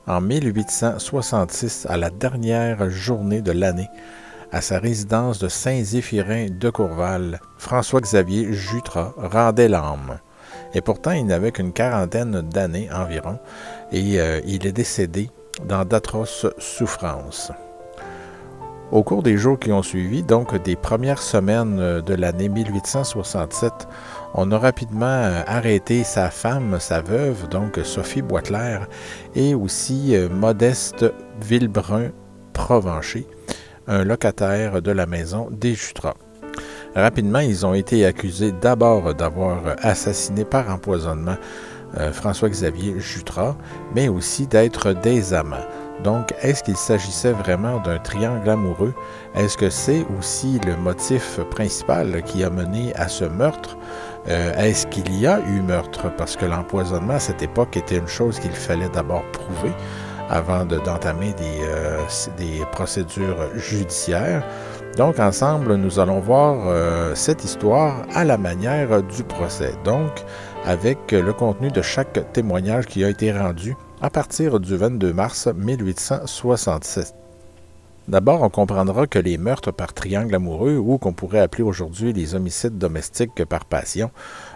en 1866, à la dernière journée de l'année, à sa résidence de Saint-Zéphirin de Courval, François-Xavier Jutras rendait l'âme. Et pourtant, il n'avait qu'une quarantaine d'années environ, et il est décédé dans d'atroces souffrances. Au cours des jours qui ont suivi, donc des premières semaines de l'année 1867, on a rapidement arrêté sa femme, sa veuve, donc Sophie Boisclair, et aussi Modeste Villebrun-Provencher, un locataire de la maison des Jutras. Rapidement, ils ont été accusés d'abord d'avoir assassiné par empoisonnement François-Xavier Jutras, mais aussi d'être des amants. Donc, est-ce qu'il s'agissait vraiment d'un triangle amoureux? Est-ce que c'est aussi le motif principal qui a mené à ce meurtre? Est-ce qu'il y a eu meurtre? Parce que l'empoisonnement à cette époque était une chose qu'il fallait d'abord prouver avant d'entamer des procédures judiciaires. Donc, ensemble, nous allons voir cette histoire à la manière du procès. Donc, avec le contenu de chaque témoignage qui a été rendu à partir du 22 mars 1867. D'abord, on comprendra que les meurtres par triangle amoureux, ou qu'on pourrait appeler aujourd'hui les homicides domestiques par passion,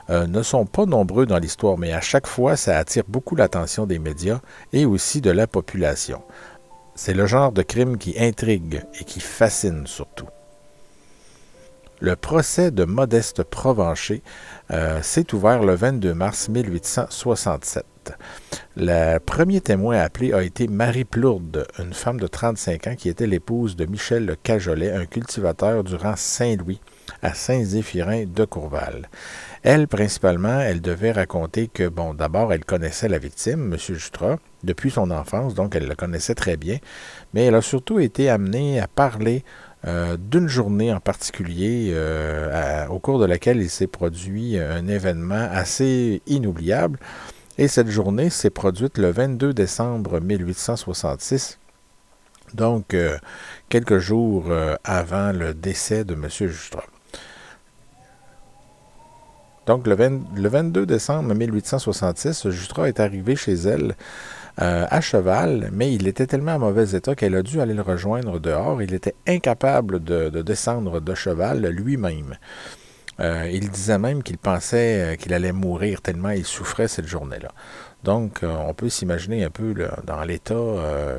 ne sont pas nombreux dans l'histoire, mais à chaque fois, ça attire beaucoup l'attention des médias et aussi de la population. C'est le genre de crime qui intrigue et qui fascine surtout. Le procès de Modeste Provencher s'est ouvert le 22 mars 1867. Le premier témoin appelé a été Marie Plourde, une femme de 35 ans qui était l'épouse de Michel Cajolet, un cultivateur du rang Saint-Louis à Saint-Zéphirin de Courval. Elle, principalement, elle devait raconter que, bon, d'abord, elle connaissait la victime, M. Jutras, depuis son enfance, donc elle le connaissait très bien, mais elle a surtout été amenée à parler d'une journée en particulier au cours de laquelle il s'est produit un événement assez inoubliable. Et cette journée s'est produite le 22 décembre 1866, donc quelques jours avant le décès de M. Jutras. Donc le 22 décembre 1866, Jutras est arrivé chez elle à cheval, mais il était tellement en mauvais état qu'elle a dû aller le rejoindre dehors. Il était incapable de descendre de cheval lui-même. Il disait même qu'il pensait qu'il allait mourir tellement il souffrait cette journée-là. Donc, on peut s'imaginer un peu là, dans l'état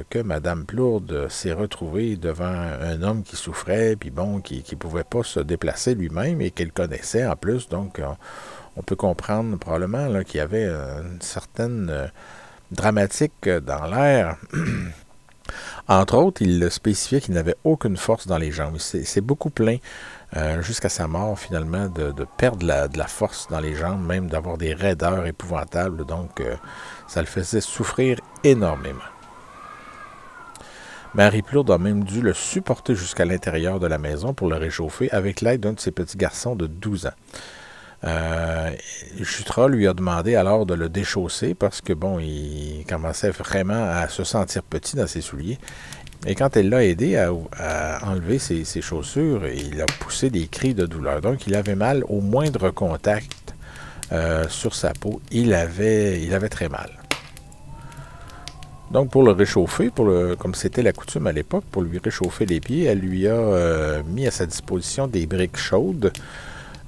que Mme Plourde s'est retrouvée devant un homme qui souffrait, puis bon, qui ne pouvait pas se déplacer lui-même et qu'elle connaissait en plus. Donc, on peut comprendre probablement là, qu'il y avait une certaine dramatique dans l'air. Entre autres, il spécifiait qu'il n'avait aucune force dans les jambes. C'est beaucoup plein jusqu'à sa mort, finalement, de perdre de la force dans les jambes, même d'avoir des raideurs épouvantables. Donc, ça le faisait souffrir énormément. Marie Plourde a même dû le supporter jusqu'à l'intérieur de la maison pour le réchauffer avec l'aide d'un de ses petits garçons de 12 ans. Jutras lui a demandé alors de le déchausser parce que, bon, il commençait vraiment à se sentir petit dans ses souliers. Et quand elle l'a aidé à enlever ses chaussures, il a poussé des cris de douleur. Donc, il avait mal au moindre contact sur sa peau. Il avait très mal. Donc, pour le réchauffer, comme c'était la coutume à l'époque, pour lui réchauffer les pieds, elle lui a mis à sa disposition des briques chaudes.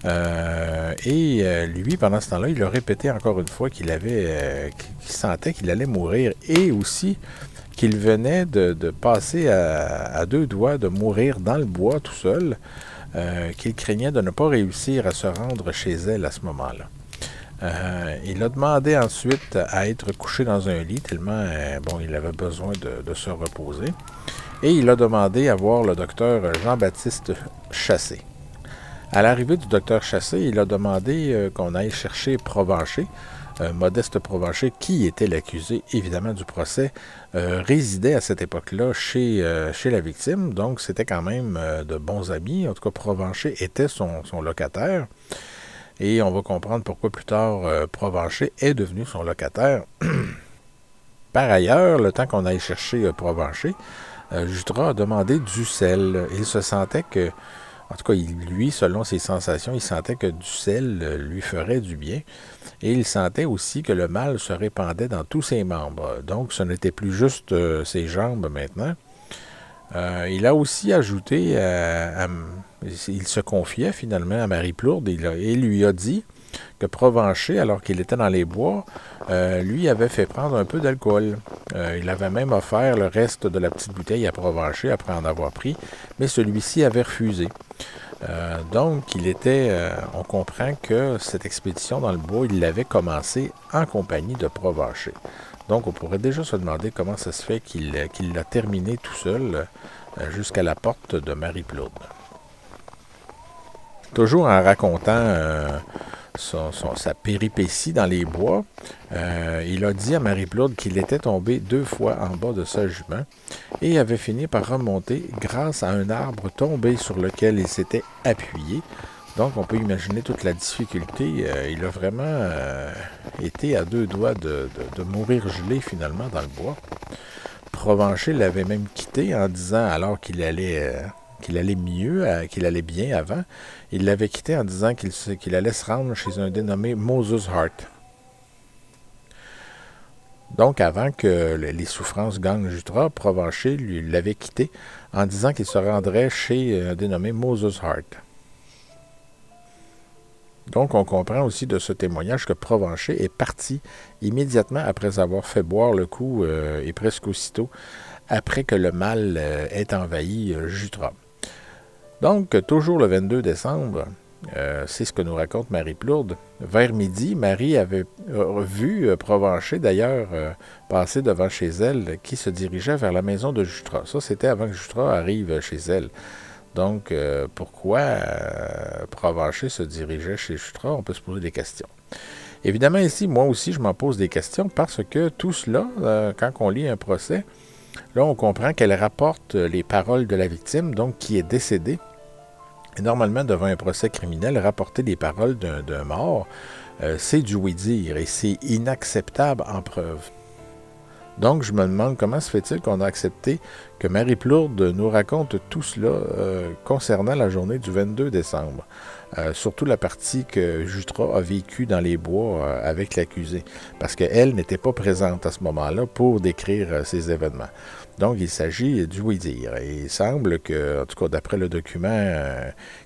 Lui, pendant ce temps-là, il a répété encore une fois qu'il sentait qu'il allait mourir et aussi qu'il venait de passer à deux doigts de mourir dans le bois tout seul, qu'il craignait de ne pas réussir à se rendre chez elle à ce moment-là. Il a demandé ensuite à être couché dans un lit, tellement il avait besoin de se reposer. Et il a demandé à voir le docteur Jean-Baptiste Chassé. À l'arrivée du docteur Chassé, il a demandé qu'on aille chercher Provencher. Modeste Provencher, qui était l'accusé, évidemment, du procès, résidait à cette époque-là chez la victime. Donc, c'était quand même de bons amis. En tout cas, Provencher était son locataire. Et on va comprendre pourquoi plus tard Provencher est devenu son locataire. Par ailleurs, le temps qu'on aille chercher Provencher, Jutras a demandé du sel. Il se sentait que En tout cas, lui, selon ses sensations, il sentait que du sel lui ferait du bien. Et il sentait aussi que le mal se répandait dans tous ses membres. Donc, ce n'était plus juste ses jambes maintenant. Il a aussi ajouté, il se confiait finalement à Marie Plourde et lui a dit que Provencher, alors qu'il était dans les bois, lui avait fait prendre un peu d'alcool. Il avait même offert le reste de la petite bouteille à Provencher après en avoir pris, mais celui-ci avait refusé. Donc, on comprend que cette expédition dans le bois, il l'avait commencé en compagnie de Provencher. Donc, on pourrait déjà se demander comment ça se fait qu'il l'a terminé tout seul jusqu'à la porte de Marie Plourde. Toujours en racontant sa péripétie dans les bois, il a dit à Marie Plourde qu'il était tombé 2 fois en bas de sa jument et avait fini par remonter grâce à un arbre tombé sur lequel il s'était appuyé. Donc, on peut imaginer toute la difficulté. Il a vraiment été à 2 doigts de mourir gelé finalement dans le bois. Provencher l'avait même quitté en disant, alors qu'il allait mieux, qu'il allait bien avant, il l'avait quitté en disant qu'il allait se rendre chez un dénommé Moses Hart. Donc, avant que les souffrances gagnent Jutras, Provencher l'avait quitté en disant qu'il se rendrait chez un dénommé Moses Hart. Donc, on comprend aussi de ce témoignage que Provencher est parti immédiatement après avoir fait boire le coup et presque aussitôt après que le mal ait envahi Jutras. Donc, toujours le 22 décembre, c'est ce que nous raconte Marie Plourde. Vers midi, Marie avait vu Provencher, d'ailleurs, passer devant chez elle, qui se dirigeait vers la maison de Jutras. Ça, c'était avant que Jutras arrive chez elle. Donc, pourquoi Provencher se dirigeait chez Jutras? On peut se poser des questions. Évidemment, ici, moi aussi, je m'en pose des questions parce que tout cela, quand on lit un procès, là, on comprend qu'elle rapporte les paroles de la victime, donc qui est décédée. Et normalement, devant un procès criminel, rapporter les paroles d'un mort, c'est du oui-dire et c'est inacceptable en preuve. Donc, je me demande comment se fait-il qu'on a accepté que Marie Plourde nous raconte tout cela concernant la journée du 22 décembre. Surtout la partie que Jutras a vécue dans les bois avec l'accusé. Parce qu'elle n'était pas présente à ce moment-là pour décrire ces événements. Donc, il s'agit du oui-dire. Et il semble que, en tout cas, d'après le document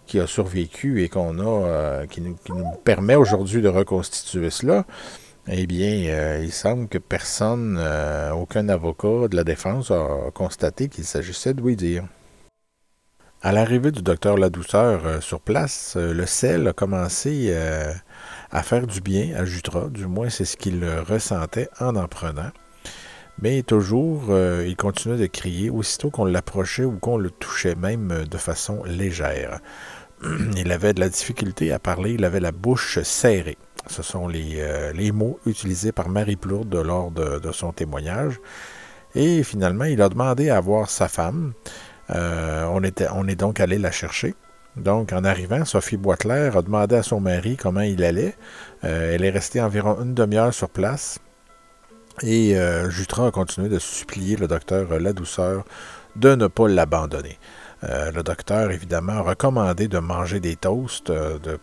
qui a survécu et qui nous permet aujourd'hui de reconstituer cela, eh bien, il semble que personne, aucun avocat de la défense a constaté qu'il s'agissait de oui-dire. À l'arrivée du docteur Ladouceur sur place, le sel a commencé à faire du bien à Jutras, du moins c'est ce qu'il ressentait en prenant. Mais toujours, il continuait de crier aussitôt qu'on l'approchait ou qu'on le touchait, même de façon légère. Il avait de la difficulté à parler, il avait la bouche serrée. Ce sont les mots utilisés par Marie Plourde lors de son témoignage. Et finalement, il a demandé à voir sa femme. On est donc allé la chercher. Donc, en arrivant, Sophie Boisclair a demandé à son mari comment il allait. Elle est restée environ une demi-heure sur place. Et Jutras a continué de supplier le docteur Ladouceur de ne pas l'abandonner. Le docteur, évidemment, a recommandé de manger des toasts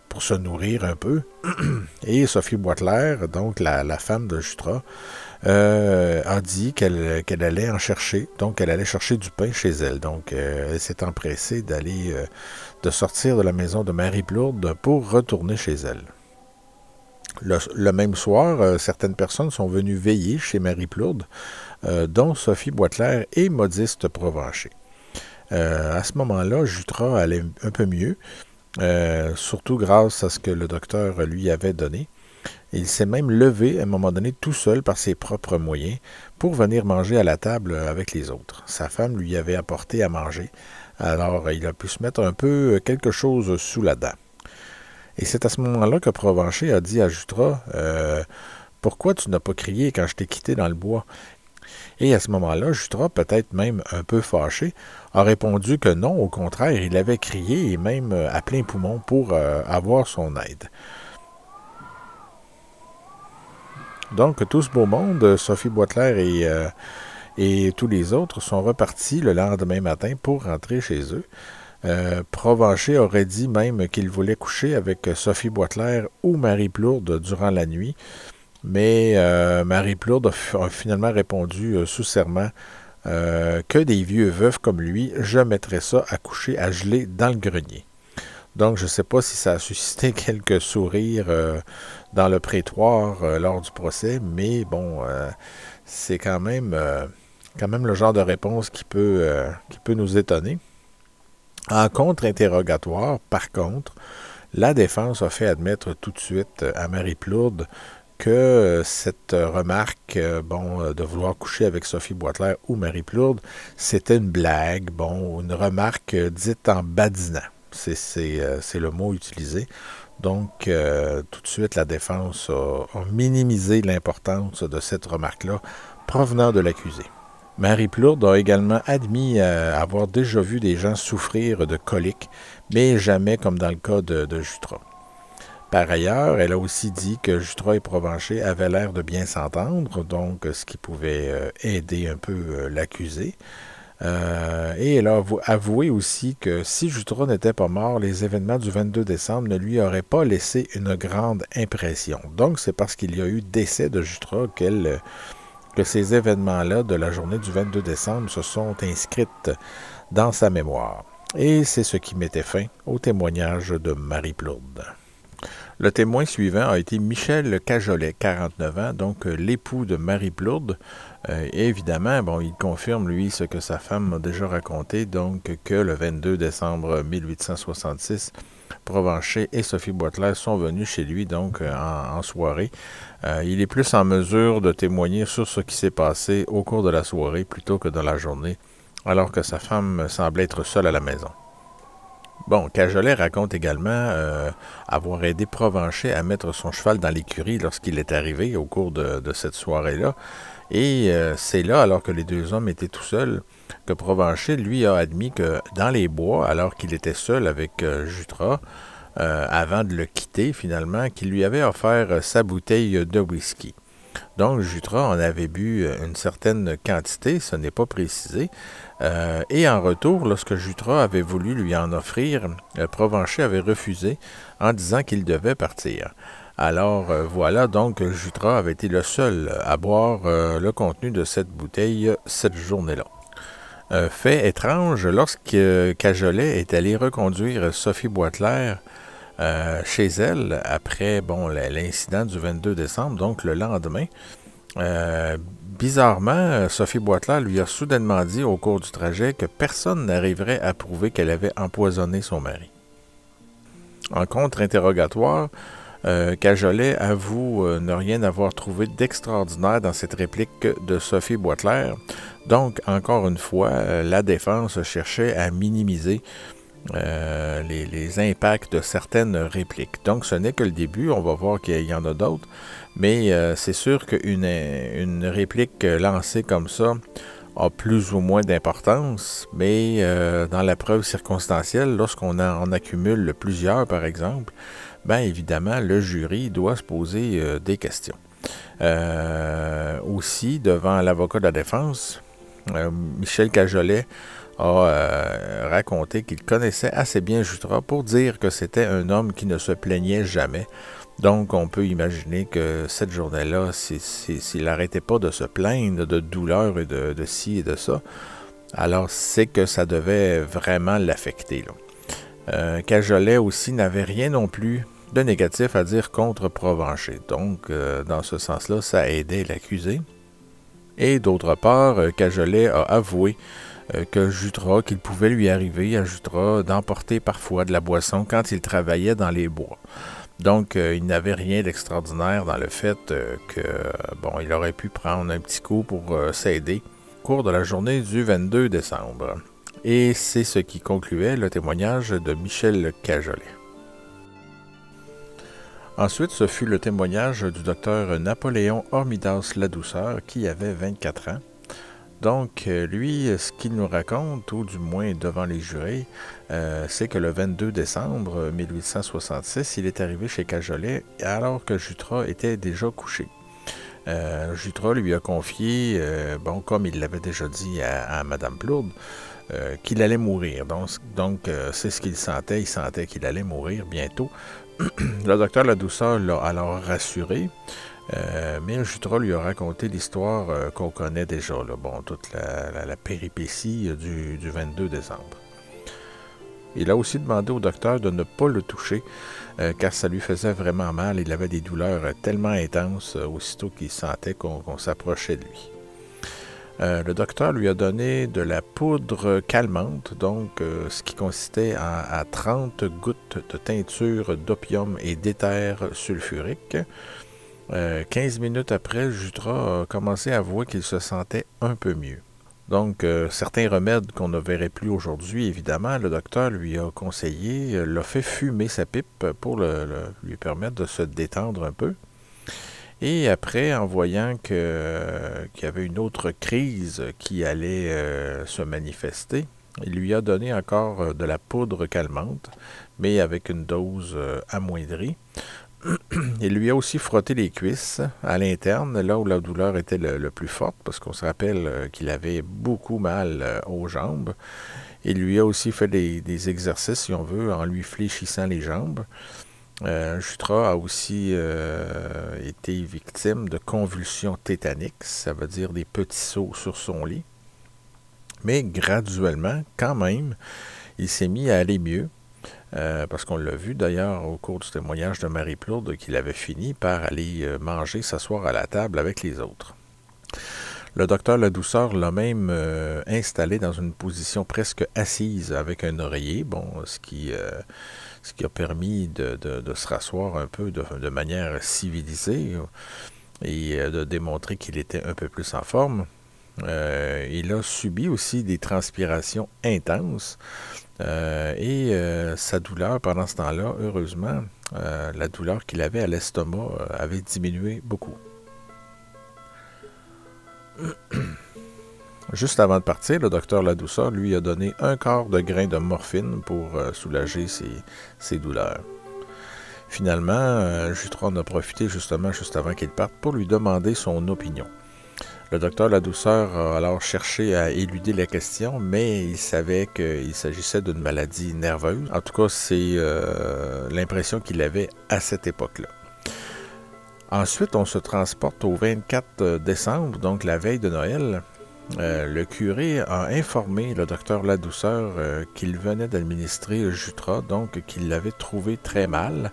pour se nourrir un peu. Et Sophie Boisclair, donc la femme de Jutras, a dit qu'elle allait en chercher. Donc, elle allait chercher du pain chez elle. Donc, elle s'est empressée de sortir de la maison de Marie Plourde pour retourner chez elle. Le même soir, certaines personnes sont venues veiller chez Marie Plourde, dont Sophie Boisclair et Modeste Provencher. À ce moment-là, Jutras allait un peu mieux, surtout grâce à ce que le docteur lui avait donné. Il s'est même levé à un moment donné tout seul par ses propres moyens pour venir manger à la table avec les autres. Sa femme lui avait apporté à manger, alors il a pu se mettre un peu quelque chose sous la dent. Et c'est à ce moment-là que Provencher a dit à Jutras « Pourquoi tu n'as pas crié quand je t'ai quitté dans le bois ?» Et à ce moment-là, Jutras, peut-être même un peu fâché, a répondu que non, au contraire, il avait crié et même à plein poumon pour avoir son aide. Donc, tout ce beau monde, Sophie Boisclair et tous les autres sont repartis le lendemain matin pour rentrer chez eux. Provencher aurait dit même qu'il voulait coucher avec Sophie Boisclair ou Marie Plourde durant la nuit, mais Marie Plourde a finalement répondu sous serment que des vieux veufs comme lui, je mettrais ça à coucher à geler dans le grenier. Donc, je ne sais pas si ça a suscité quelques sourires dans le prétoire lors du procès, mais bon, c'est quand même le genre de réponse qui peut nous étonner. En contre-interrogatoire, par contre, la défense a fait admettre tout de suite à Marie Plourde que cette remarque, de vouloir coucher avec Sophie Boisclair ou Marie Plourde, c'était une blague, une remarque dite en badinant. C'est le mot utilisé. Donc, tout de suite, la défense a minimisé l'importance de cette remarque-là provenant de l'accusé. Marie Plourde a également admis avoir déjà vu des gens souffrir de coliques, mais jamais comme dans le cas de Jutras. Par ailleurs, elle a aussi dit que Jutras et Provencher avaient l'air de bien s'entendre, donc ce qui pouvait aider un peu l'accusé. Et elle a avoué aussi que si Jutras n'était pas mort, les événements du 22 décembre ne lui auraient pas laissé une grande impression. Donc c'est parce qu'il y a eu décès de Jutras que ces événements-là de la journée du 22 décembre se sont inscrits dans sa mémoire. Et c'est ce qui mettait fin au témoignage de Marie Plourde. Le témoin suivant a été Michel Cajolet, 49 ans, donc l'époux de Marie Plourde. Et évidemment, il confirme, lui, ce que sa femme m'a déjà raconté, donc que le 22 décembre 1866, Provencher et Sophie Boisclair sont venus chez lui, donc en soirée. Il est plus en mesure de témoigner sur ce qui s'est passé au cours de la soirée plutôt que dans la journée, alors que sa femme semblait être seule à la maison. Bon, Cajolet raconte également avoir aidé Provencher à mettre son cheval dans l'écurie lorsqu'il est arrivé au cours de cette soirée-là. Et c'est là, alors que les deux hommes étaient tout seuls, que Provencher, lui, a admis que dans les bois, alors qu'il était seul avec Jutras, avant de le quitter finalement, qu'il lui avait offert sa bouteille de whisky. Donc, Jutras en avait bu une certaine quantité, ce n'est pas précisé. Et en retour, lorsque Jutras avait voulu lui en offrir, Provencher avait refusé en disant qu'il devait partir. Alors voilà, donc Jutras avait été le seul à boire le contenu de cette bouteille cette journée-là. Fait étrange, lorsque Cajolet est allé reconduire Sophie Boisclair chez elle, après l'incident du 22 décembre, donc le lendemain, bizarrement, Sophie Boisclair lui a soudainement dit au cours du trajet que personne n'arriverait à prouver qu'elle avait empoisonné son mari. En contre-interrogatoire, Cajolet avoue ne rien avoir trouvé d'extraordinaire dans cette réplique de Sophie Boisclair. Donc, encore une fois, la défense cherchait à minimiser les impacts de certaines répliques. Donc, ce n'est que le début. On va voir qu'il y en a d'autres. Mais c'est sûr qu'une réplique lancée comme ça a plus ou moins d'importance. Mais dans la preuve circonstancielle, lorsqu'on en accumule plusieurs, par exemple, évidemment, le jury doit se poser des questions. Aussi, devant l'avocat de la défense, Michel Cajolet a raconté qu'il connaissait assez bien Jutras pour dire que c'était un homme qui ne se plaignait jamais. Donc, on peut imaginer que cette journée-là, s'il n'arrêtait pas de se plaindre de douleur et de ci et de ça, alors c'est que ça devait vraiment l'affecter. Cajolet aussi n'avait rien non plus de négatif à dire contre Provencher. Donc, dans ce sens-là, ça aidait l'accusé. Et d'autre part, Cajolet a avoué que Jutras, qu'il pouvait lui arriver à Jutras d'emporter parfois de la boisson quand il travaillait dans les bois. Donc, il n'avait rien d'extraordinaire dans le fait il aurait pu prendre un petit coup pour s'aider au cours de la journée du 22 décembre. Et c'est ce qui concluait le témoignage de Michel Cajolet. Ensuite, ce fut le témoignage du docteur Napoléon Hormidas Ladouceur, qui avait 24 ans. Donc, lui, ce qu'il nous raconte, ou du moins devant les jurés, c'est que le 22 décembre 1866, il est arrivé chez Cajolet alors que Jutras était déjà couché. Jutras lui a confié, comme il l'avait déjà dit à Mme Plourde, qu'il allait mourir. Donc c'est ce qu'il sentait. Il sentait qu'il allait mourir bientôt. Le docteur Ladouceur l'a alors rassuré. Mais Jutras lui a raconté l'histoire qu'on connaît déjà, là. Bon, toute la péripétie du 22 décembre. Il a aussi demandé au docteur de ne pas le toucher, car ça lui faisait vraiment mal. Il avait des douleurs tellement intenses aussitôt qu'il sentait qu'on s'approchait de lui. Le docteur lui a donné de la poudre calmante, donc ce qui consistait à 30 gouttes de teinture d'opium et d'éther sulfurique. 15 minutes après, Jutras a commencé à avouer qu'il se sentait un peu mieux. Donc, certains remèdes qu'on ne verrait plus aujourd'hui, évidemment, le docteur lui a conseillé, l'a fait fumer sa pipe pour lui permettre de se détendre un peu. Et après, en voyant qu'il y avait une autre crise qui allait se manifester, il lui a donné encore de la poudre calmante, mais avec une dose amoindrie. Il lui a aussi frotté les cuisses à l'interne, là où la douleur était le plus forte, parce qu'on se rappelle qu'il avait beaucoup mal aux jambes. Il lui a aussi fait des exercices, si on veut, en lui fléchissant les jambes. Jutras a aussi été victime de convulsions tétaniques, ça veut dire des petits sauts sur son lit. Mais graduellement, quand même, il s'est mis à aller mieux. Parce qu'on l'a vu d'ailleurs au cours du témoignage de Marie Plourde qu'il avait fini par aller manger, s'asseoir à la table avec les autres. Le docteur Ladouceur l'a même installé dans une position presque assise avec un oreiller, bon, ce qui a permis de se rasseoir un peu de manière civilisée et de démontrer qu'il était un peu plus en forme. Il a subi aussi des transpirations intenses. Sa douleur pendant ce temps-là, heureusement, la douleur qu'il avait à l'estomac avait diminué beaucoup. Juste avant de partir, le docteur Ladouceur lui a donné un quart de grain de morphine pour soulager ses douleurs. Finalement, Jutras en a profité justement juste avant qu'il parte pour lui demander son opinion. Le docteur Ladouceur a alors cherché à éluder la question, mais il savait qu'il s'agissait d'une maladie nerveuse. En tout cas, c'est l'impression qu'il avait à cette époque-là. Ensuite, on se transporte au 24 décembre, donc la veille de Noël. Le curé a informé le docteur Ladouceur qu'il venait d'administrer Jutras, donc qu'il l'avait trouvé très mal.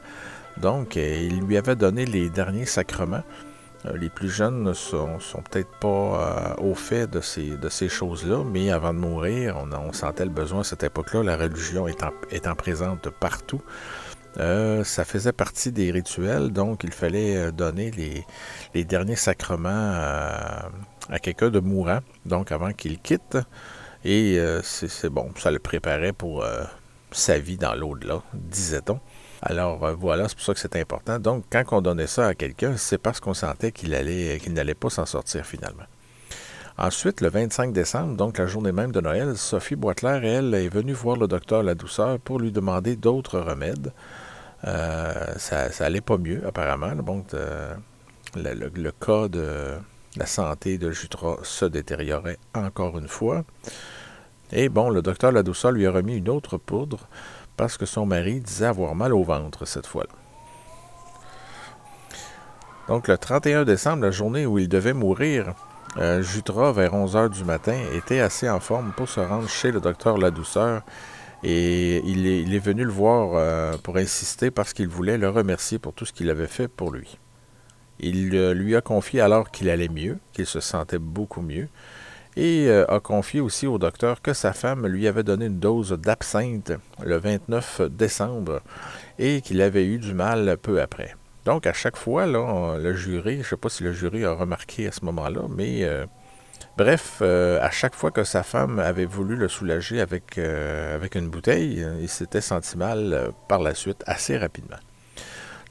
Donc, il lui avait donné les derniers sacrements. Les plus jeunes ne sont peut-être pas au fait de ces choses-là, mais avant de mourir, on sentait le besoin à cette époque-là, la religion étant présente partout. Ça faisait partie des rituels, donc il fallait donner les derniers sacrements à quelqu'un de mourant, donc avant qu'il quitte. Et c'est bon, ça le préparait pour sa vie dans l'au-delà, disait-on. Alors voilà, c'est pour ça que c'est important. Donc, quand on donnait ça à quelqu'un, c'est parce qu'on sentait qu'il n'allait pas s'en sortir finalement. Ensuite, le 25 décembre, donc la journée même de Noël, Sophie Boisclair, elle, est venue voir le docteur Ladouceur pour lui demander d'autres remèdes. Ça allait pas mieux, apparemment. Donc, le cas de la santé de Jutras se détériorait encore une fois. Et bon, le docteur Ladouceur lui a remis une autre poudre, parce que son mari disait avoir mal au ventre cette fois-là. Donc, le 31 décembre, la journée où il devait mourir, Jutras, vers 11 h du matin, était assez en forme pour se rendre chez le docteur Ladouceur. Et il est venu le voir pour insister parce qu'il voulait le remercier pour tout ce qu'il avait fait pour lui. Il lui a confié alors qu'il allait mieux, qu'il se sentait beaucoup mieux. Et a confié aussi au docteur que sa femme lui avait donné une dose d'absinthe le 29 décembre et qu'il avait eu du mal peu après. Donc, à chaque fois, là, le jury, je ne sais pas si le jury a remarqué à ce moment-là, mais bref, à chaque fois que sa femme avait voulu le soulager avec une bouteille, il s'était senti mal par la suite assez rapidement.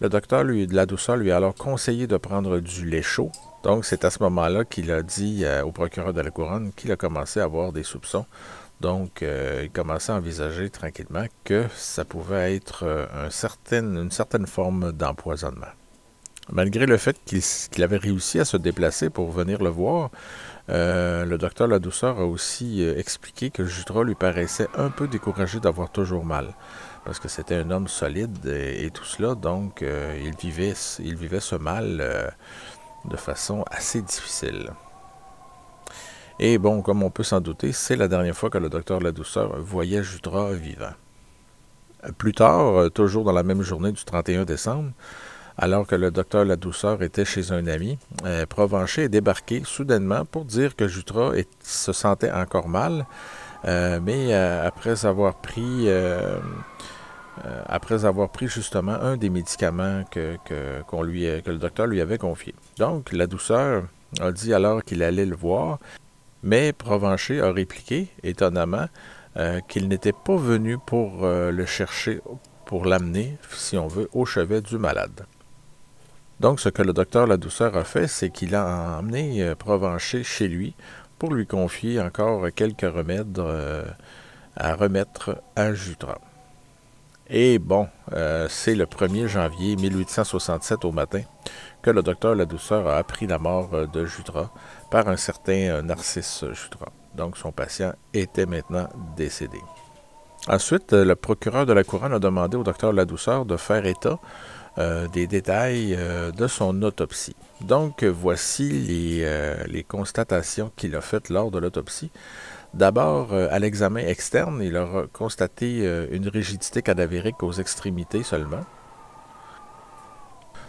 Le docteur Ladouceur lui a alors conseillé de prendre du lait chaud. Donc, c'est à ce moment-là qu'il a dit au procureur de la Couronne qu'il a commencé à avoir des soupçons. Donc, il commençait à envisager tranquillement que ça pouvait être une certaine forme d'empoisonnement. Malgré le fait qu'il avait réussi à se déplacer pour venir le voir, le docteur Ladouceur a aussi expliqué que Jutras lui paraissait un peu découragé d'avoir toujours mal, parce que c'était un homme solide et tout cela, donc il vivait ce mal de façon assez difficile. Et bon, comme on peut s'en douter, c'est la dernière fois que le docteur Ladouceur voyait Jutras vivant. Plus tard, toujours dans la même journée du 31 décembre, alors que le docteur Ladouceur était chez un ami, Provencher est débarqué soudainement pour dire que Jutras se sentait encore mal, mais après avoir pris justement un des médicaments que le docteur lui avait confié. Donc, Ladouceur a dit alors qu'il allait le voir, mais Provencher a répliqué, étonnamment, qu'il n'était pas venu pour le chercher, pour l'amener, si on veut, au chevet du malade. Donc, ce que le docteur Ladouceur a fait, c'est qu'il a emmené Provencher chez lui pour lui confier encore quelques remèdes à remettre à Jutras. Et bon, c'est le 1er janvier 1867 au matin que le docteur Ladouceur a appris la mort de Jutras par un certain Narcisse Jutras. Donc, son patient était maintenant décédé. Ensuite, le procureur de la Couronne a demandé au docteur Ladouceur de faire état des détails de son autopsie. Donc, voici les constatations qu'il a faites lors de l'autopsie. D'abord, à l'examen externe, il a constaté une rigidité cadavérique aux extrémités seulement.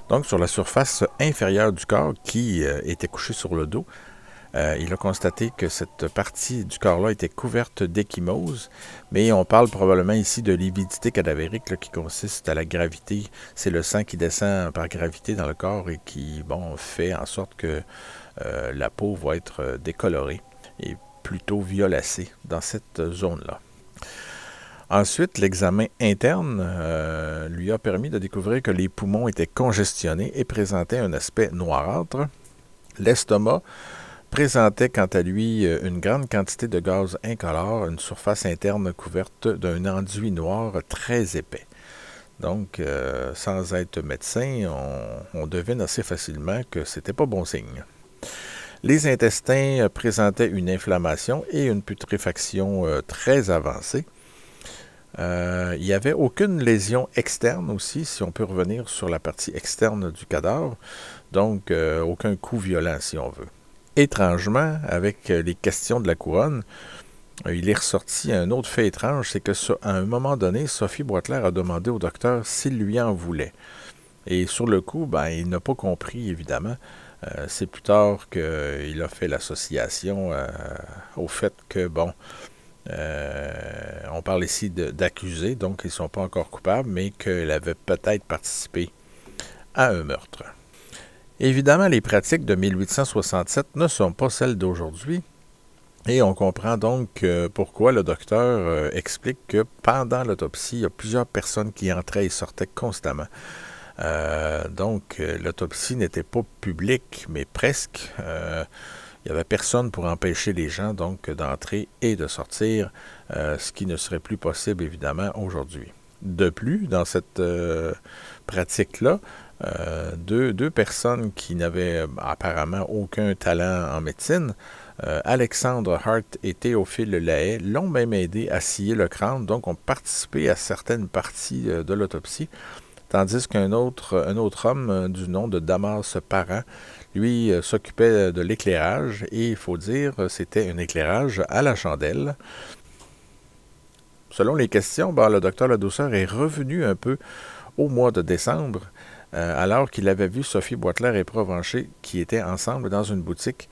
Donc, sur la surface inférieure du corps qui était couchée sur le dos, il a constaté que cette partie du corps-là était couverte d'échymose, mais on parle probablement ici de lividité cadavérique là, qui consiste à la gravité. C'est le sang qui descend par gravité dans le corps et qui fait en sorte que la peau va être décolorée et plutôt violacée dans cette zone-là. Ensuite, l'examen interne lui a permis de découvrir que les poumons étaient congestionnés et présentaient un aspect noirâtre. L'estomac présentait quant à lui une grande quantité de gaz incolore, une surface interne couverte d'un enduit noir très épais. Donc, sans être médecin, on devine assez facilement que c'était pas bon signe. Les intestins présentaient une inflammation et une putréfaction très avancée. Il n'y avait aucune lésion externe aussi, si on peut revenir sur la partie externe du cadavre, donc aucun coup violent si on veut. Étrangement, avec les questions de la couronne, il est ressorti un autre fait étrange, c'est qu'à un moment donné, Sophie Boisclair a demandé au docteur s'il lui en voulait. Et sur le coup, il n'a pas compris, évidemment. C'est plus tard qu'il a fait l'association au fait que, on parle ici d'accusés, donc ils ne sont pas encore coupables, mais qu'il avait peut-être participé à un meurtre. Évidemment, les pratiques de 1867 ne sont pas celles d'aujourd'hui, et on comprend donc pourquoi le docteur explique que pendant l'autopsie, il y a plusieurs personnes qui entraient et sortaient constamment. Donc, l'autopsie n'était pas publique, mais presque. Il n'y avait personne pour empêcher les gens donc d'entrer et de sortir, ce qui ne serait plus possible évidemment aujourd'hui. De plus, dans cette pratique-là, deux personnes qui n'avaient apparemment aucun talent en médecine, Alexandre Hart et Théophile Lahaye, l'ont même aidé à scier le crâne, donc ont participé à certaines parties de l'autopsie, tandis qu'un autre homme du nom de Damas Parent, lui, s'occupait de l'éclairage, et il faut dire, c'était un éclairage à la chandelle. Selon les questions, le docteur Ladouceur est revenu un peu au mois de décembre, alors qu'il avait vu Sophie Boisclair et Provencher qui étaient ensemble dans une boutique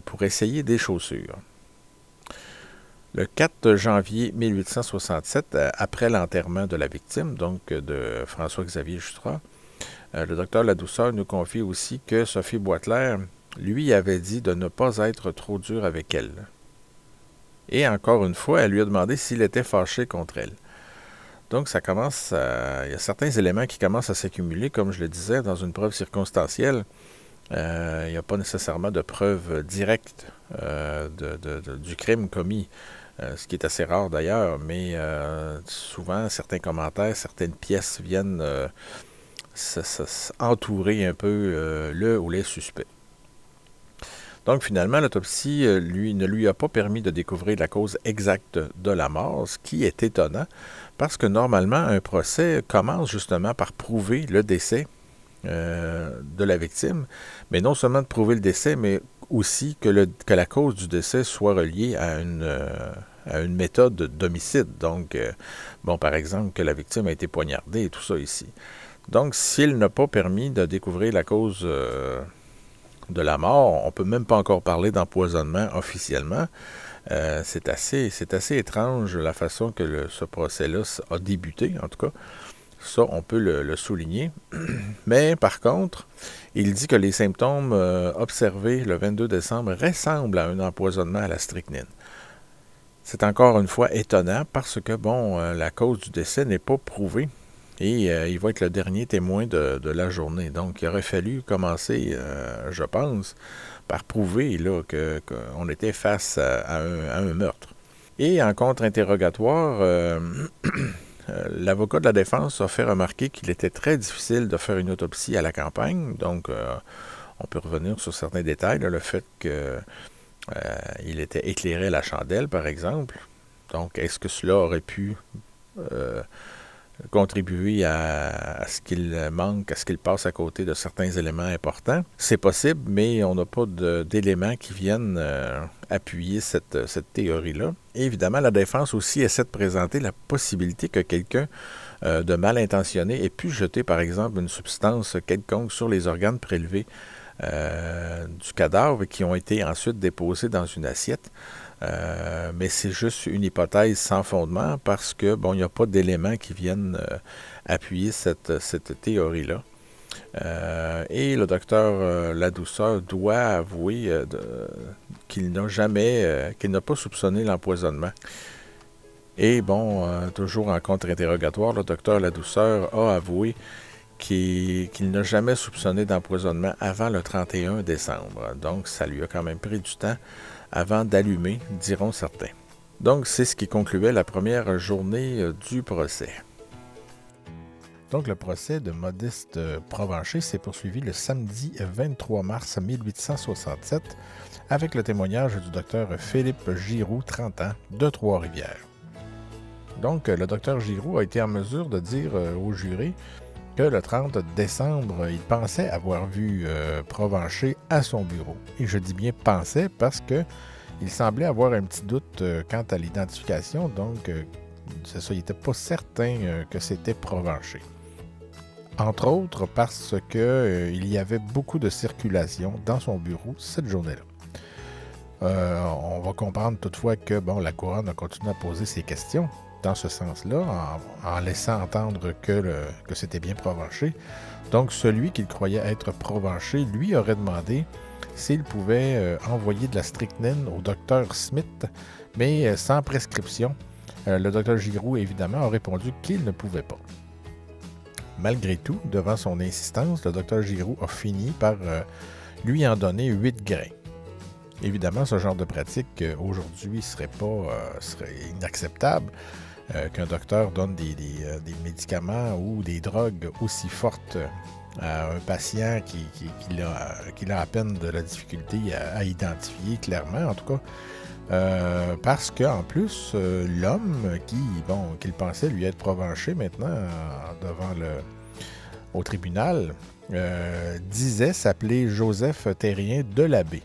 pour essayer des chaussures. Le 4 janvier 1867, après l'enterrement de la victime, donc de François-Xavier Jutras, le docteur Ladouceur nous confie aussi que Sophie Boisclair lui avait dit de ne pas être trop dur avec elle. Et encore une fois, elle lui a demandé s'il était fâché contre elle. Donc, il y a certains éléments qui commencent à s'accumuler, comme je le disais, dans une preuve circonstancielle. Il n'y a pas nécessairement de preuve directe du crime commis, ce qui est assez rare d'ailleurs, mais souvent, certains commentaires, certaines pièces viennent entourer un peu le ou les suspects. Donc finalement, l'autopsie ne lui a pas permis de découvrir la cause exacte de la mort, ce qui est étonnant, parce que normalement, un procès commence justement par prouver le décès de la victime, mais non seulement de prouver le décès, mais aussi que la cause du décès soit reliée à une méthode d'homicide. Donc, bon, par exemple, que la victime a été poignardée et tout ça ici. Donc, s'il n'a pas permis de découvrir la cause de la mort, on ne peut même pas encore parler d'empoisonnement officiellement. C'est assez étrange la façon que ce procès-là a débuté, en tout cas. Ça, on peut le souligner. Mais par contre, il dit que les symptômes observés le 22 décembre ressemblent à un empoisonnement à la strychnine. C'est encore une fois étonnant parce que, bon, la cause du décès n'est pas prouvée et il va être le dernier témoin de la journée. Donc, il aurait fallu commencer, je pense, par prouver là, qu'on était face à un meurtre. Et en contre-interrogatoire, l'avocat de la défense a fait remarquer qu'il était très difficile de faire une autopsie à la campagne. Donc, on peut revenir sur certains détails. Là, le fait qu'il était éclairé à la chandelle, par exemple. Donc, est-ce que cela aurait pu contribuer à ce qu'il manque, à ce qu'il passe à côté de certains éléments importants? C'est possible, mais on n'a pas d'éléments qui viennent appuyer cette théorie-là. Et évidemment, la défense aussi essaie de présenter la possibilité que quelqu'un de mal intentionné ait pu jeter, par exemple, une substance quelconque sur les organes prélevés du cadavre qui ont été ensuite déposés dans une assiette. Mais c'est juste une hypothèse sans fondement parce que, bon, il n'y a pas d'éléments qui viennent appuyer cette théorie-là. Et le docteur Ladouceur doit avouer qu'il n'a pas soupçonné l'empoisonnement. Et bon, toujours en contre-interrogatoire, le docteur Ladouceur a avoué qu'il n'a jamais soupçonné d'empoisonnement avant le 31 décembre. Donc, ça lui a quand même pris du temps avant d'allumer, diront certains. Donc, c'est ce qui concluait la première journée du procès. Donc, le procès de Modeste Provencher s'est poursuivi le samedi 23 mars 1867 avec le témoignage du docteur Philippe Giroux, 30 ans, de Trois-Rivières. Donc, le docteur Giroux a été en mesure de dire au jury que le 30 décembre, il pensait avoir vu Provencher à son bureau. Et je dis bien « pensait » parce qu'il semblait avoir un petit doute quant à l'identification, donc c'est ça, il n'était pas certain que c'était Provencher. Entre autres parce qu'il y avait beaucoup de circulation dans son bureau cette journée-là. On va comprendre toutefois que bon, la couronne a continué à poser ses questions dans ce sens-là, en laissant entendre que c'était bien Provencher. Donc, celui qu'il croyait être Provencher, lui aurait demandé s'il pouvait envoyer de la strychnine au docteur Smith, mais sans prescription. Le docteur Giroux, évidemment, a répondu qu'il ne pouvait pas. Malgré tout, devant son insistance, le docteur Giroux a fini par lui en donner 8 grains. Évidemment, ce genre de pratique aujourd'hui serait inacceptable. Qu'un docteur donne des médicaments ou des drogues aussi fortes à un patient qui a à peine de la difficulté à identifier clairement, en tout cas, parce qu'en plus, l'homme qu'il pensait lui être Provencher maintenant au tribunal, disait s'appeler Joseph Terrien de l'Abbé.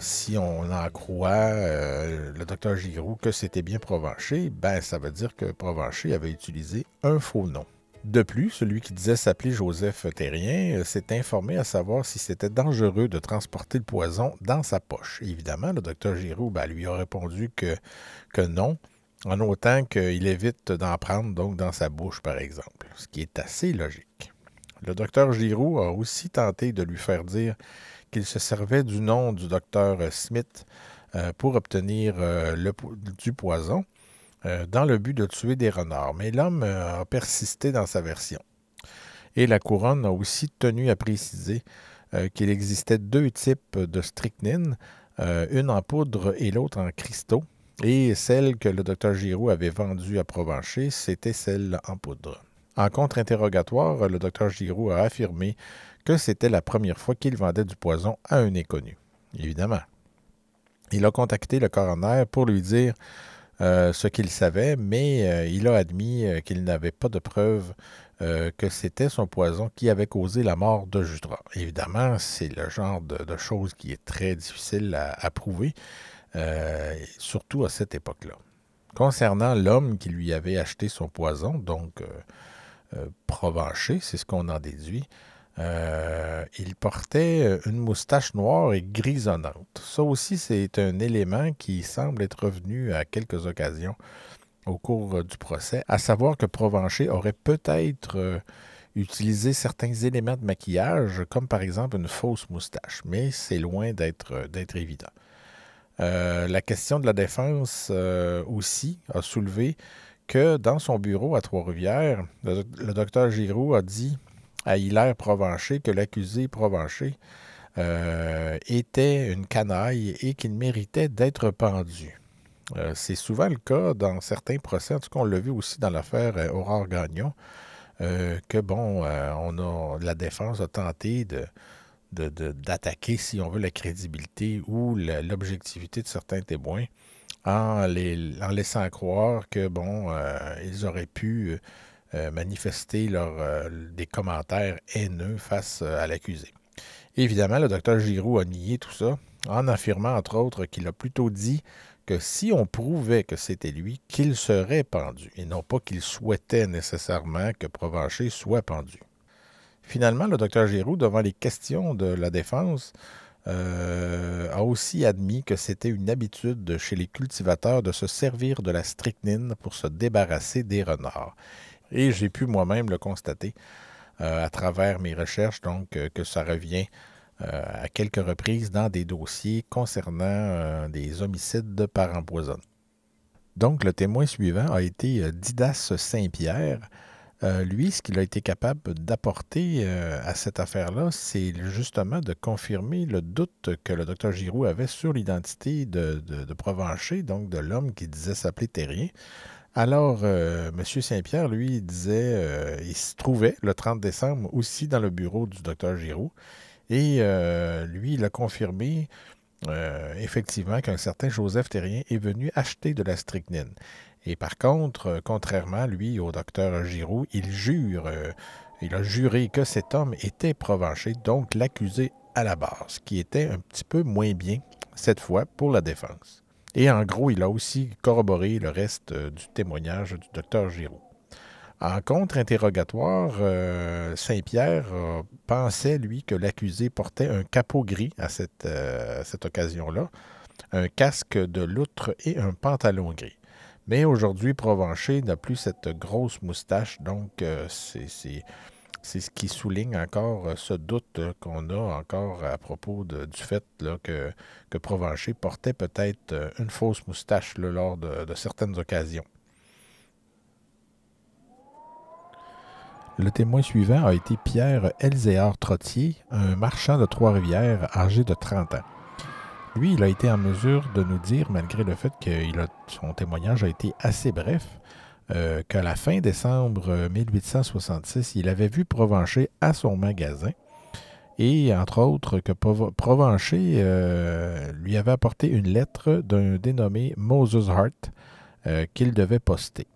Si on en croit le docteur Giroux que c'était bien Provencher, ça veut dire que Provencher avait utilisé un faux nom. De plus, celui qui disait s'appeler Joseph Terrien s'est informé à savoir si c'était dangereux de transporter le poison dans sa poche. Et évidemment, le docteur Giroux lui a répondu que non, en autant qu'il évite d'en prendre donc dans sa bouche, par exemple, ce qui est assez logique. Le docteur Giroux a aussi tenté de lui faire dire qu'il se servait du nom du docteur Smith pour obtenir du poison dans le but de tuer des renards. Mais l'homme a persisté dans sa version. Et la couronne a aussi tenu à préciser qu'il existait 2 types de strychnine, une en poudre et l'autre en cristaux. Et celle que le docteur Giroux avait vendue à Provencher, c'était celle en poudre. En contre-interrogatoire, le docteur Giroux a affirmé que c'était la première fois qu'il vendait du poison à un inconnu. Évidemment. Il a contacté le coroner pour lui dire ce qu'il savait, mais il a admis qu'il n'avait pas de preuves que c'était son poison qui avait causé la mort de Jutras. Évidemment, c'est le genre de choses qui est très difficile à prouver, surtout à cette époque-là. Concernant l'homme qui lui avait acheté son poison, donc Provencher, c'est ce qu'on en déduit, il portait une moustache noire et grisonnante. Ça aussi, c'est un élément qui semble être revenu à quelques occasions au cours du procès, à savoir que Provencher aurait peut-être utilisé certains éléments de maquillage, comme par exemple une fausse moustache, mais c'est loin d'être évident. La question de la défense aussi a soulevé que dans son bureau à Trois-Rivières, le docteur Giroux a dit à Hilaire Provencher que l'accusé Provencher était une canaille et qu'il méritait d'être pendu. C'est souvent le cas dans certains procès, en tout cas on l'a vu aussi dans l'affaire Aurore Gagnon, que la défense a tenté d'attaquer, si on veut, la crédibilité ou l'objectivité de certains témoins en laissant croire que, ils auraient pu manifester des commentaires haineux face à l'accusé. Évidemment, le docteur Giroux a nié tout ça, en affirmant, entre autres, qu'il a plutôt dit que si on prouvait que c'était lui, qu'il serait pendu, et non pas qu'il souhaitait nécessairement que Provencher soit pendu. Finalement, le docteur Giroux, devant les questions de la défense, a aussi admis que c'était une habitude chez les cultivateurs de se servir de la strychnine pour se débarrasser des renards. Et j'ai pu moi-même le constater à travers mes recherches, donc que ça revient à quelques reprises dans des dossiers concernant des homicides par empoisonnement. Donc, le témoin suivant a été Didas Saint-Pierre. Lui, ce qu'il a été capable d'apporter à cette affaire-là, c'est justement de confirmer le doute que le docteur Giroux avait sur l'identité de Provencher, donc de l'homme qui disait s'appeler Terrien. Alors, M. Saint-Pierre, lui, disait, il se trouvait le 30 décembre aussi dans le bureau du docteur Giroux, et lui, il a confirmé effectivement qu'un certain Joseph Terrien est venu acheter de la strychnine. Et par contre, contrairement, lui, au docteur Giroux, il a juré que cet homme était Provencher, donc l'accusé à la base, ce qui était un petit peu moins bien, cette fois, pour la défense. Et en gros, il a aussi corroboré le reste du témoignage du docteur Giroux. En contre-interrogatoire, Saint-Pierre pensait, lui, que l'accusé portait un capot gris à cette occasion-là, un casque de loutre et un pantalon gris. Mais aujourd'hui, Provencher n'a plus cette grosse moustache, donc c'est ce qui souligne encore ce doute qu'on a encore à propos du fait là, que Provencher portait peut-être une fausse moustache là, lors de certaines occasions. Le témoin suivant a été Pierre Elzéar Trottier, un marchand de Trois-Rivières âgé de 30 ans. Lui, il a été en mesure de nous dire, malgré le fait que son témoignage a été assez bref, qu'à la fin décembre 1866, il avait vu Provencher à son magasin et, entre autres, que Provencher lui avait apporté une lettre d'un dénommé Moses Hart qu'il devait poster.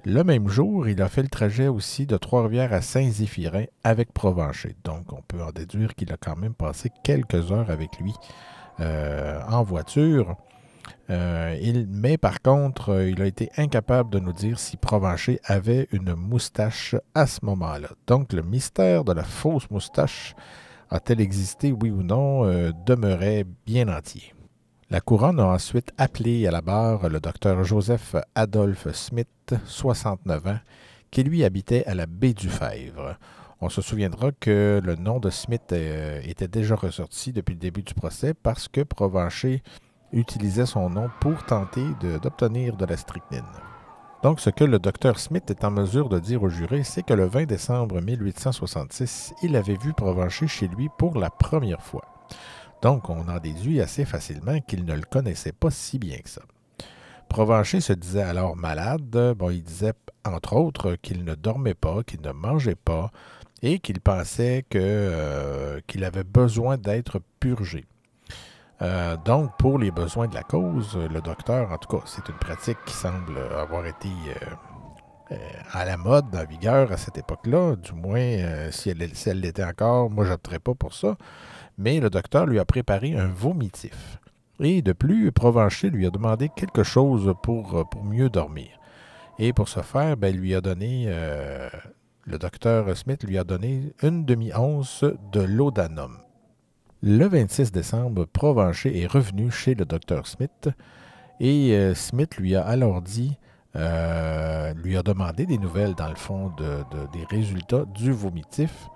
Le même jour, il a fait le trajet aussi de Trois-Rivières à Saint-Zéphirin avec Provencher. Donc, on peut en déduire qu'il a quand même passé quelques heures avec lui en voiture. Mais par contre, il a été incapable de nous dire si Provencher avait une moustache à ce moment-là. Donc, le mystère de la fausse moustache, a-t-elle existé, oui ou non, demeurait bien entier. La couronne a ensuite appelé à la barre le docteur Joseph Adolphe Smith, 69 ans, qui lui habitait à la baie du Fèvre. On se souviendra que le nom de Smith était déjà ressorti depuis le début du procès parce que Provencher utilisait son nom pour tenter d'obtenir de la strychnine. Donc, ce que le docteur Smith est en mesure de dire au juré, c'est que le 20 décembre 1866, il avait vu Provencher chez lui pour la première fois. Donc, on en déduit assez facilement qu'il ne le connaissait pas si bien que ça. Provencher se disait alors malade. Bon, il disait, entre autres, qu'il ne dormait pas, qu'il ne mangeait pas et qu'il pensait qu'il avait besoin d'être purgé. Donc, pour les besoins de la cause, le docteur, en tout cas, c'est une pratique qui semble avoir été à la mode, en vigueur à cette époque-là. Du moins, si elle l'était encore, moi, je n'opterais pas pour ça. Mais le docteur lui a préparé un vomitif. Et de plus, Provencher lui a demandé quelque chose pour mieux dormir. Et pour ce faire, ben, lui a donné, le docteur Smith lui a donné une demi-once de laudanum. Le 26 décembre, Provencher est revenu chez le docteur Smith et Smith lui a alors dit, lui a demandé des nouvelles dans le fond des résultats du vomitif.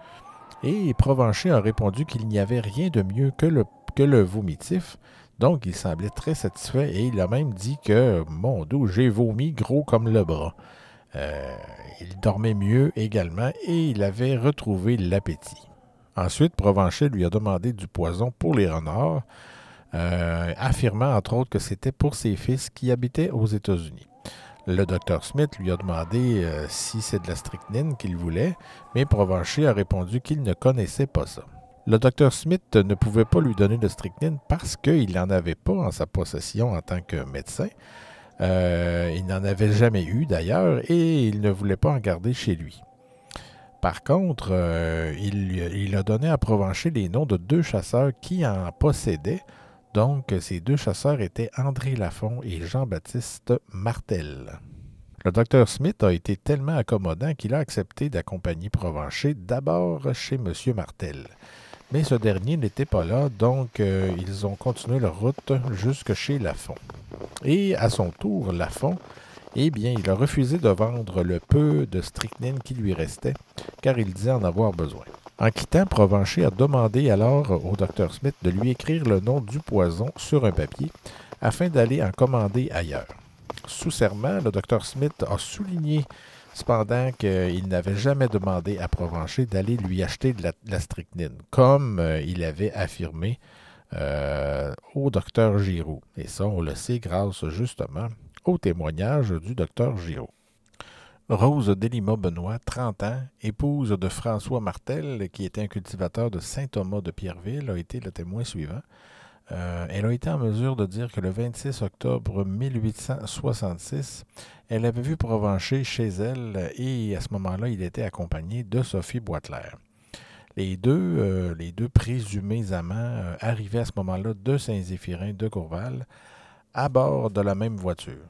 Et Provencher a répondu qu'il n'y avait rien de mieux que le vomitif. Donc, il semblait très satisfait et il a même dit que, mon Dieu, j'ai vomi gros comme le bras. Il dormait mieux également et il avait retrouvé l'appétit. Ensuite, Provencher lui a demandé du poison pour les renards, affirmant entre autres que c'était pour ses fils qui habitaient aux États-Unis. Le docteur Smith lui a demandé si c'est de la strychnine qu'il voulait, mais Provencher a répondu qu'il ne connaissait pas ça. Le docteur Smith ne pouvait pas lui donner de strychnine parce qu'il n'en avait pas en sa possession en tant que médecin. Il n'en avait jamais eu d'ailleurs et il ne voulait pas en garder chez lui. Par contre, il a donné à Provencher les noms de 2 chasseurs qui en possédaient. Donc, ces 2 chasseurs étaient André Lafont et Jean-Baptiste Martel. Le docteur Smith a été tellement accommodant qu'il a accepté d'accompagner Provencher d'abord chez M. Martel. Mais ce dernier n'était pas là, donc ils ont continué leur route jusque chez Lafont. Et à son tour, Lafont, eh bien, il a refusé de vendre le peu de strychnine qui lui restait, car il disait en avoir besoin. En quittant, Provencher a demandé alors au Dr Smith de lui écrire le nom du poison sur un papier afin d'aller en commander ailleurs. Sous serment, le Dr Smith a souligné cependant qu'il n'avait jamais demandé à Provencher d'aller lui acheter de la strychnine, comme il avait affirmé au Dr Giraud. Et ça, on le sait grâce justement au témoignage du Dr Giraud. Rose Delima-Benoît, 30 ans, épouse de François Martel, qui était un cultivateur de Saint-Thomas de Pierreville, a été le témoin suivant. Elle a été en mesure de dire que le 26 octobre 1866, elle avait vu Provencher chez elle et à ce moment-là, il était accompagné de Sophie Boitler. Les deux présumés amants arrivaient à ce moment-là de Saint-Zéphirin de Courval à bord de la même voiture.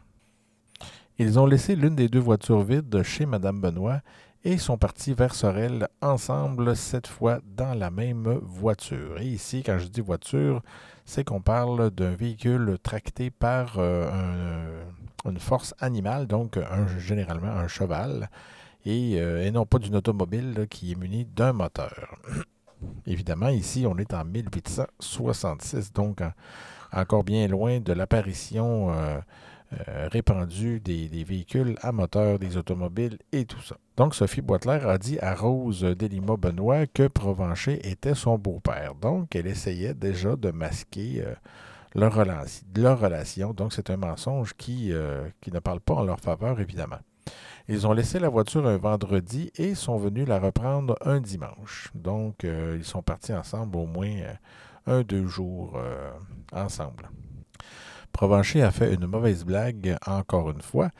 Ils ont laissé l'une des 2 voitures vides chez Mme Benoît et sont partis vers Sorel ensemble, cette fois dans la même voiture. Et ici, quand je dis voiture, c'est qu'on parle d'un véhicule tracté par une force animale, donc généralement un cheval, et non pas d'une automobile là, qui est munie d'un moteur. Évidemment, ici, on est en 1866, donc encore bien loin de l'apparition répandue des véhicules à moteur, des automobiles et tout ça. Donc, Sophie Boitler a dit à Rose Delima-Benoît que Provencher était son beau-père. Donc, elle essayait déjà de masquer leur relation. Donc, c'est un mensonge qui ne parle pas en leur faveur, évidemment. Ils ont laissé la voiture un vendredi et sont venus la reprendre un dimanche. Donc, ils sont partis ensemble au moins 1-2 jours ensemble. Provencher a fait une mauvaise blague, encore une fois,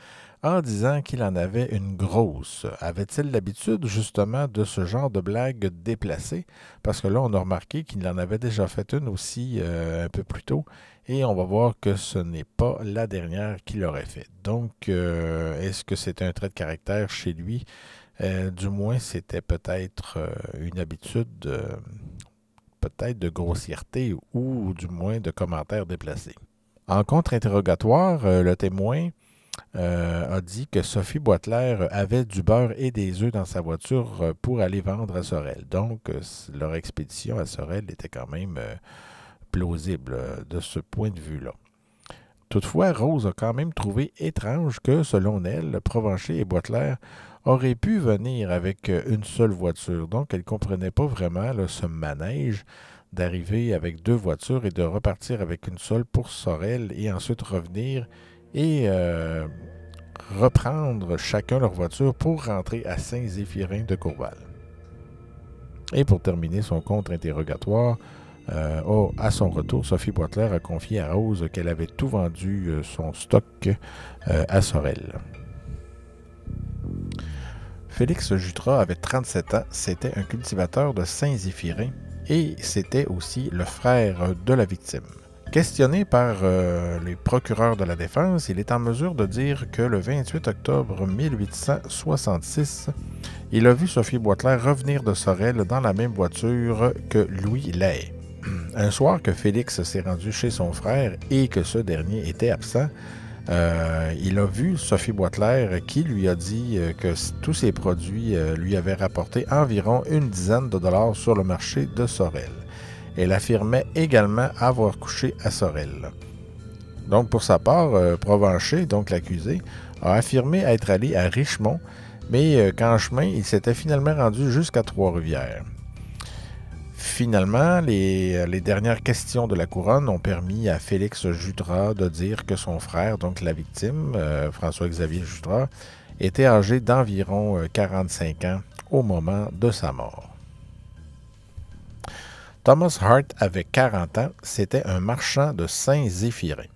en disant qu'il en avait une grosse. Avait-il l'habitude, justement, de ce genre de blague déplacée? Parce que là, on a remarqué qu'il en avait déjà fait une aussi un peu plus tôt, et on va voir que ce n'est pas la dernière qu'il aurait fait. Donc, est-ce que c'est un trait de caractère chez lui? Du moins, c'était peut-être une habitude, peut-être de grossièreté, ou du moins de commentaires déplacés. En contre-interrogatoire, le témoin a dit que Sophie Boitler avait du beurre et des œufs dans sa voiture pour aller vendre à Sorel. Donc, leur expédition à Sorel était quand même plausible de ce point de vue-là. Toutefois, Rose a quand même trouvé étrange que, selon elle, Provencher et Boitler auraient pu venir avec une seule voiture. Donc, elle ne comprenait pas vraiment là, ce manège d'arriver avec 2 voitures et de repartir avec une seule pour Sorel et ensuite revenir et reprendre chacun leur voiture pour rentrer à Saint-Zéphirin de Courval. Et pour terminer son contre-interrogatoire, à son retour, Sophie Boitler a confié à Rose qu'elle avait tout vendu son stock à Sorel. Félix Jutras avait 37 ans, c'était un cultivateur de Saint-Zéphirin et c'était aussi le frère de la victime. Questionné par les procureurs de la défense, il est en mesure de dire que le 28 octobre 1866, il a vu Sophie Boitler revenir de Sorel dans la même voiture que Louis Lay. Un soir que Félix s'est rendu chez son frère et que ce dernier était absent, il a vu Sophie Boitler qui lui a dit que tous ses produits lui avaient rapporté environ une dizaine de dollars sur le marché de Sorel. Elle affirmait également avoir couché à Sorel. Donc, pour sa part, Provencher, donc l'accusé, a affirmé être allé à Richmond, mais qu'en chemin, il s'était finalement rendu jusqu'à Trois-Rivières. Finalement, les dernières questions de la couronne ont permis à Félix Jutras de dire que son frère, donc la victime, François-Xavier Jutras, était âgé d'environ 45 ans au moment de sa mort. Thomas Hart avait 40 ans, c'était un marchand de Saint-Zéphirin.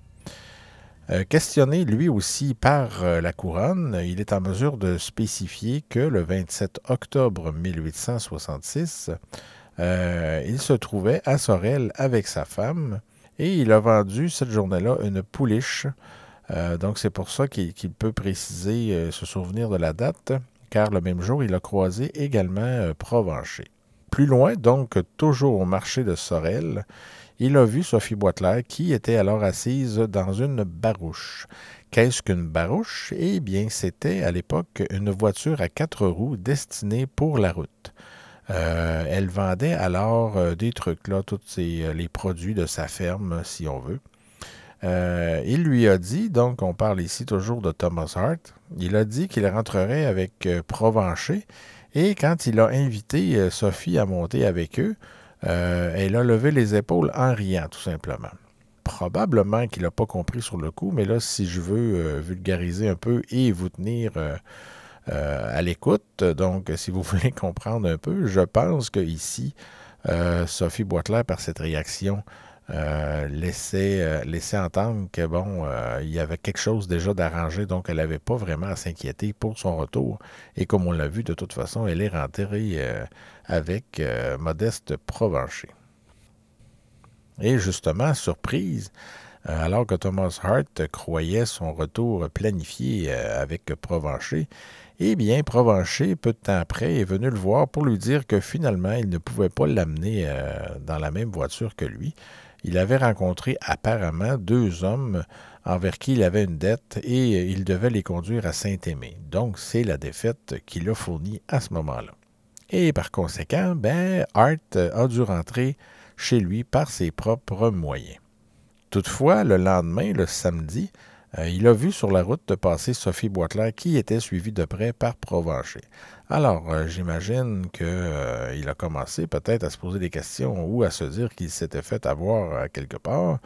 Questionné lui aussi par la couronne, il est en mesure de spécifier que le 27 octobre 1866, il se trouvait à Sorel avec sa femme et il a vendu cette journée-là une pouliche. Donc c'est pour ça qu'il peut préciser se souvenir de la date, car le même jour, il a croisé également Provencher. Plus loin, donc toujours au marché de Sorel, il a vu Sophie Boitler qui était alors assise dans une barouche. Qu'est-ce qu'une barouche? Eh bien, c'était à l'époque une voiture à 4 roues destinée pour la route. Elle vendait alors des trucs, là, tous les produits de sa ferme, si on veut. Il lui a dit, donc on parle ici toujours de Thomas Hart, il a dit qu'il rentrerait avec Provencher. Et quand il a invité Sophie à monter avec eux, elle a levé les épaules en riant, tout simplement. Probablement qu'il n'a pas compris sur le coup, mais là, si je veux vulgariser un peu et vous tenir à l'écoute, donc si vous voulez comprendre un peu, je pense qu'ici, Sophie Boitler, par cette réaction, laissait entendre que bon, il y avait quelque chose déjà d'arrangé, donc elle n'avait pas vraiment à s'inquiéter pour son retour. Et comme on l'a vu, de toute façon, elle est rentrée avec Modeste Provencher. Et justement, surprise, alors que Thomas Hart croyait son retour planifié avec Provencher, eh bien, Provencher, peu de temps après, est venu le voir pour lui dire que finalement, il ne pouvait pas l'amener dans la même voiture que lui. Il avait rencontré apparemment 2 hommes envers qui il avait une dette et il devait les conduire à Saint-Aimé. Donc, c'est la défaite qu'il a fournie à ce moment-là. Et par conséquent, Hart a dû rentrer chez lui par ses propres moyens. Toutefois, le lendemain, le samedi, il a vu sur la route passer Sophie Boitler qui était suivie de près par Provencher. Alors, j'imagine qu'il a commencé peut-être à se poser des questions ou à se dire qu'il s'était fait avoir quelque part.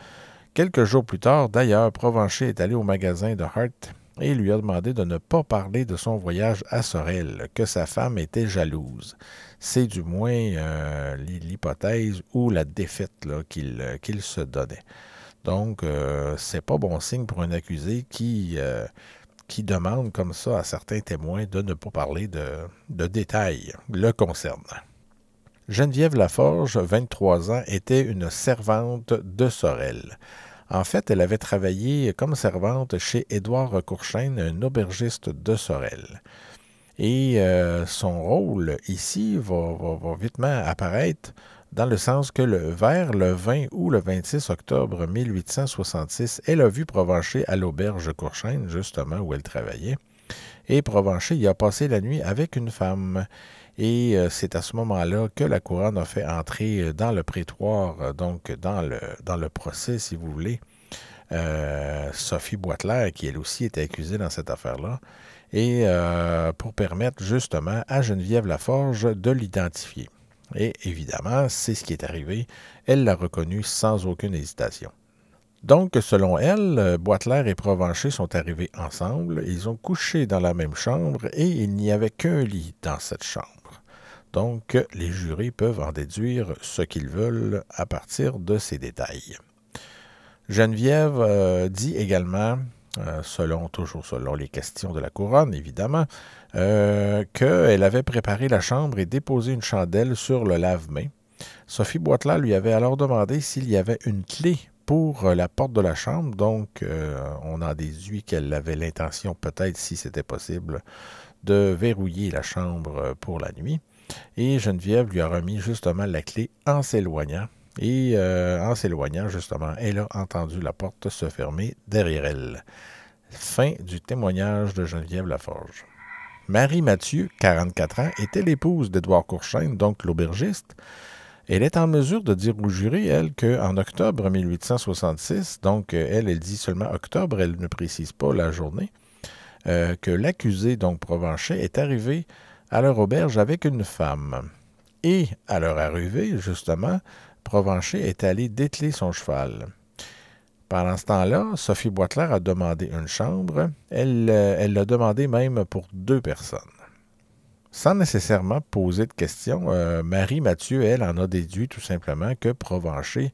Quelques jours plus tard, d'ailleurs, Provencher est allé au magasin de Hart et lui a demandé de ne pas parler de son voyage à Sorel, que sa femme était jalouse. C'est du moins l'hypothèse ou la défaite là, qu'il se donnait. Donc, c'est pas bon signe pour un accusé qui demande comme ça à certains témoins de ne pas parler de détails le concernant. Geneviève Laforge, 23 ans, était une servante de Sorel. En fait, elle avait travaillé comme servante chez Édouard Courchaine, un aubergiste de Sorel. Et son rôle ici va vitement apparaître dans le sens que vers le 20 ou le 26 octobre 1866, elle a vu Provencher à l'auberge Courchaine, justement où elle travaillait. Et Provencher y a passé la nuit avec une femme. Et c'est à ce moment-là que la couronne a fait entrer dans le prétoire, donc dans le procès, si vous voulez, Sophie Boitler, qui elle aussi était accusée dans cette affaire-là, et pour permettre justement à Geneviève Laforge de l'identifier. Et évidemment, c'est ce qui est arrivé. Elle l'a reconnu sans aucune hésitation. Donc, selon elle, Boisclair et Provencher sont arrivés ensemble, ils ont couché dans la même chambre et il n'y avait qu'un lit dans cette chambre. Donc, les jurés peuvent en déduire ce qu'ils veulent à partir de ces détails. Geneviève dit également, toujours selon les questions de la couronne, évidemment, qu'elle avait préparé la chambre et déposé une chandelle sur le lave-mains. Sophie Boisclair lui avait alors demandé s'il y avait une clé pour la porte de la chambre, donc on en déduit qu'elle avait l'intention, peut-être si c'était possible, de verrouiller la chambre pour la nuit. Et Geneviève lui a remis justement la clé en s'éloignant. Et en s'éloignant, justement, elle a entendu la porte se fermer derrière elle. Fin du témoignage de Geneviève Laforge. Marie Mathieu, 44 ans, était l'épouse d'Édouard Courchaine, donc l'aubergiste. Elle est en mesure de dire au jury, elle, qu'en octobre 1866, donc elle dit seulement octobre, elle ne précise pas la journée, que l'accusé, donc Provencher, est arrivé à leur auberge avec une femme. Et à leur arrivée, justement, Provencher est allé dételer son cheval. Pendant ce temps-là, Sophie Boisclair a demandé une chambre. Elle l'a demandé même pour 2 personnes. Sans nécessairement poser de questions, Marie Mathieu, elle, en a déduit tout simplement que Provencher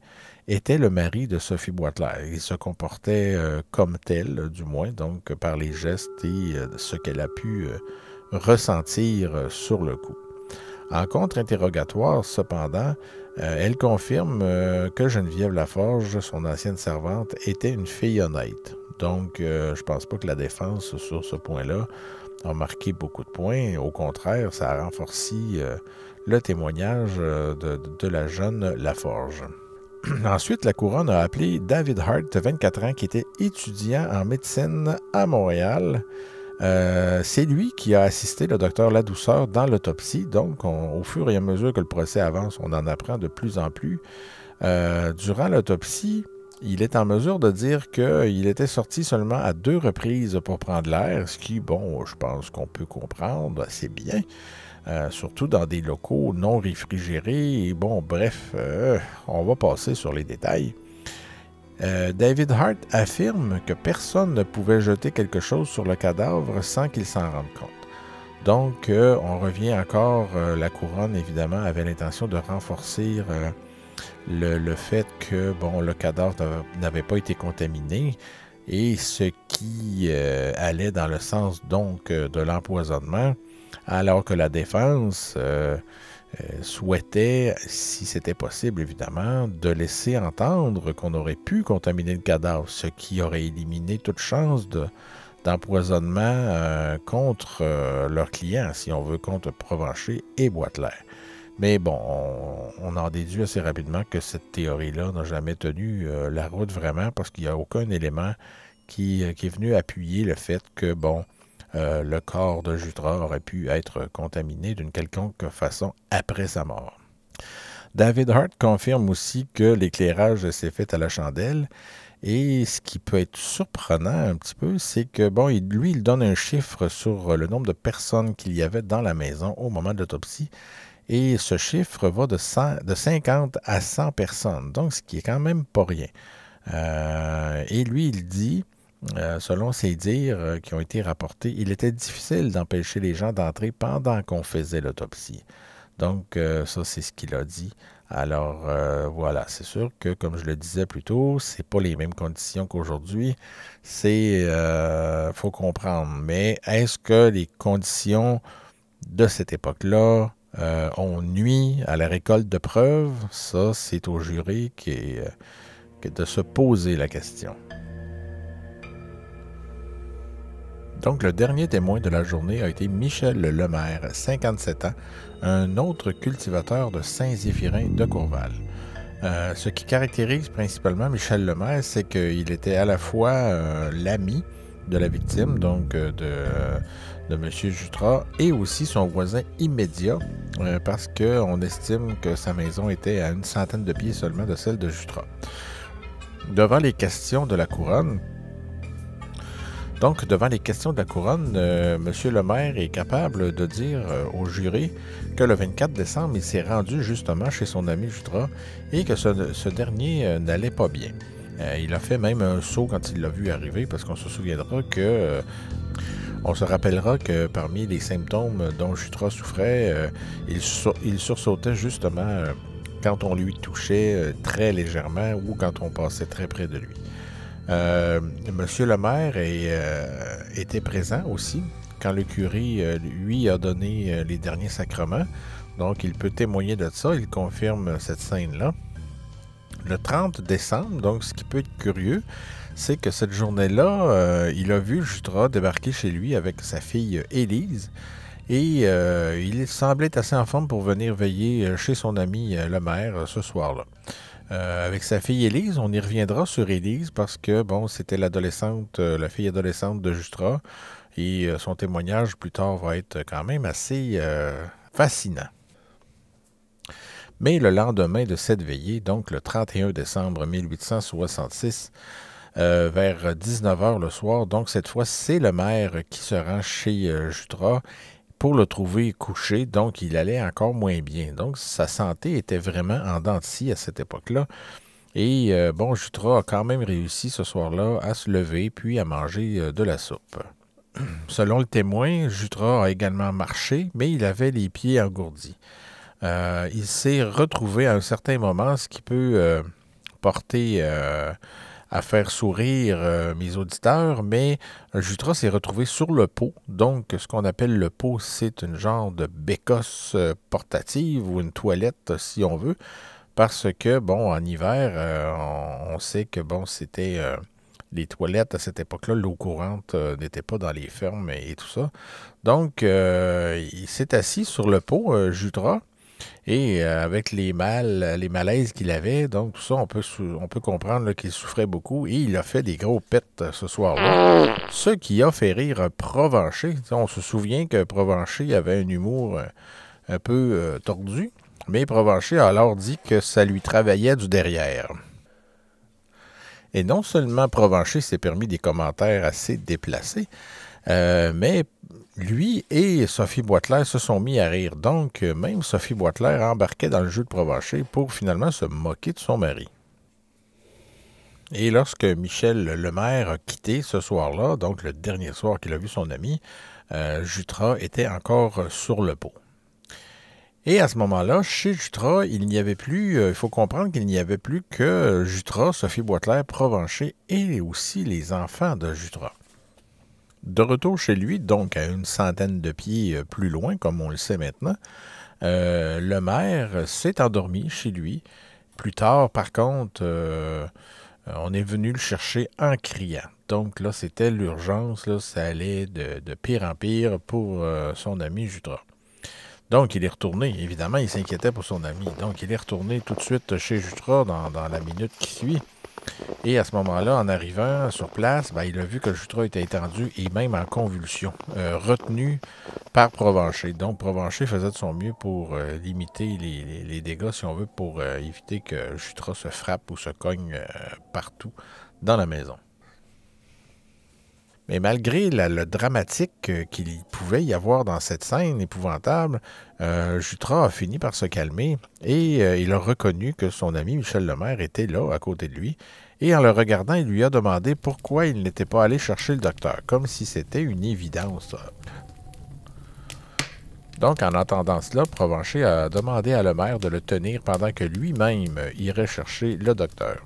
était le mari de Sophie Boisclair. Il se comportait comme tel, du moins, donc par les gestes et ce qu'elle a pu ressentir sur le coup. En contre-interrogatoire, cependant, elle confirme que Geneviève Laforge, son ancienne servante, était une fille honnête. Donc, je ne pense pas que la défense, sur ce point-là, a marqué beaucoup de points. Au contraire, ça a renforcé le témoignage de la jeune Laforge. Ensuite, la couronne a appelé David Hart, de 24 ans, qui était étudiant en médecine à Montréal. C'est lui qui a assisté le docteur Ladouceur dans l'autopsie. Donc, au fur et à mesure que le procès avance, on en apprend de plus en plus. Durant l'autopsie, il est en mesure de dire qu'il était sorti seulement à 2 reprises pour prendre l'air, ce qui, bon, je pense qu'on peut comprendre assez bien, surtout dans des locaux non réfrigérés. Et bon, bref, on va passer sur les détails. David Hart affirme que personne ne pouvait jeter quelque chose sur le cadavre sans qu'il s'en rende compte. Donc, on revient encore, la couronne, évidemment, avait l'intention de renforcer le fait que, bon, le cadavre n'avait pas été contaminé, et ce qui allait dans le sens, donc, de l'empoisonnement, alors que la défense souhaitait, si c'était possible évidemment, de laisser entendre qu'on aurait pu contaminer le cadavre, ce qui aurait éliminé toute chance d'empoisonnement contre leurs clients, si on veut, contre Provencher et Boisclair. Mais bon, on en déduit assez rapidement que cette théorie-là n'a jamais tenu la route vraiment, parce qu'il n'y a aucun élément qui est venu appuyer le fait que, bon, le corps de Jutras aurait pu être contaminé d'une quelconque façon après sa mort. David Hart confirme aussi que l'éclairage s'est fait à la chandelle, et ce qui peut être surprenant un petit peu, c'est que, bon, lui, il donne un chiffre sur le nombre de personnes qu'il y avait dans la maison au moment de l'autopsie, et ce chiffre va de 50 à 100 personnes, donc ce qui est quand même pas rien. Et lui, il dit, selon ses dires qui ont été rapportés, il était difficile d'empêcher les gens d'entrer pendant qu'on faisait l'autopsie. Donc, ça, c'est ce qu'il a dit. Alors, voilà, c'est sûr que, comme je le disais plus tôt, c'est pas les mêmes conditions qu'aujourd'hui. Faut comprendre. Mais est-ce que les conditions de cette époque-là ont nui à la récolte de preuves? Ça, c'est au jury de se poser la question. Donc, le dernier témoin de la journée a été Michel Lemaire, 57 ans, un autre cultivateur de Saint-Zéphirin de Courval. Ce qui caractérise principalement Michel Lemaire, c'est qu'il était à la fois l'ami de la victime, donc de M. Jutras, et aussi son voisin immédiat, parce qu'on estime que sa maison était à une centaine de pieds seulement de celle de Jutras. Devant les questions de la couronne, M. Lemaire est capable de dire au jury que le 24 décembre, il s'est rendu justement chez son ami Jutras et que ce dernier n'allait pas bien. Il a fait même un saut quand il l'a vu arriver, parce qu'on se souviendra que... on se rappellera que parmi les symptômes dont Jutra souffrait, il sursautait justement quand on lui touchait très légèrement ou quand on passait très près de lui. Monsieur le maire était présent aussi quand le curé, lui, a donné les derniers sacrements. Donc, il peut témoigner de ça. Il confirme cette scène-là. Le 30 décembre, donc ce qui peut être curieux, c'est que cette journée-là, il a vu Jutra débarquer chez lui avec sa fille Élise. Et il semblait être assez en forme pour venir veiller chez son ami le maire ce soir-là. Avec sa fille Élise, on y reviendra sur Élise parce que, bon, c'était l'adolescente, la fille adolescente de Jutra. Et son témoignage plus tard va être quand même assez fascinant. Mais le lendemain de cette veillée, donc le 31 décembre 1866, vers 19h le soir, donc cette fois, c'est le maire qui se rend chez Jutra pour le trouver couché, donc il allait encore moins bien. Donc sa santé était vraiment en dents de scie à cette époque-là. Et bon, Jutra a quand même réussi ce soir-là à se lever puis à manger de la soupe. Selon le témoin, Jutra a également marché, mais il avait les pieds engourdis. Il s'est retrouvé à un certain moment, ce qui peut porter à faire sourire mes auditeurs, mais Jutra s'est retrouvé sur le pot. Donc, ce qu'on appelle le pot, c'est une genre de bécosse portative ou une toilette, si on veut, parce que, bon, en hiver, on sait que, bon, c'était... les toilettes, à cette époque-là, l'eau courante n'était pas dans les fermes et tout ça. Donc, il s'est assis sur le pot, Jutra, et avec les malaises qu'il avait, donc tout ça, on peut comprendre qu'il souffrait beaucoup, et il a fait des gros pets ce soir-là, ce qui a fait rire Provencher. On se souvient que Provencher avait un humour un peu tordu, mais Provencher a alors dit que ça lui travaillait du derrière. Et non seulement Provencher s'est permis des commentaires assez déplacés, mais lui et Sophie Boisclair se sont mis à rire. Donc, même Sophie Boisclair embarquait dans le jeu de Provencher pour finalement se moquer de son mari. Et lorsque Michel Lemaire a quitté ce soir-là, donc le dernier soir qu'il a vu son ami, Jutra était encore sur le pot. Et à ce moment-là, chez Jutra, il n'y avait plus, il faut comprendre qu'il n'y avait plus que Jutra, Sophie Boisclair, Provencher et aussi les enfants de Jutra. De retour chez lui, donc à une centaine de pieds plus loin, comme on le sait maintenant, le maire s'est endormi chez lui. Plus tard, par contre, on est venu le chercher en criant. Donc là, c'était l'urgence, là, ça allait de pire en pire pour son ami Jutra. Donc, il est retourné. Évidemment, il s'inquiétait pour son ami. Donc, il est retourné tout de suite chez Jutra dans la minute qui suit. Et à ce moment-là, en arrivant sur place, ben, il a vu que Jutra était étendu et même en convulsion, retenu par Provencher. Donc, Provencher faisait de son mieux pour limiter les dégâts, si on veut, pour éviter que Jutra se frappe ou se cogne partout dans la maison. Mais malgré le dramatique qu'il pouvait y avoir dans cette scène épouvantable, Jutra a fini par se calmer et il a reconnu que son ami Michel Lemaire était là, à côté de lui. Et en le regardant, il lui a demandé pourquoi il n'était pas allé chercher le docteur, comme si c'était une évidence. Donc, en entendant cela, Provencher a demandé à Lemaire de le tenir pendant que lui-même irait chercher le docteur.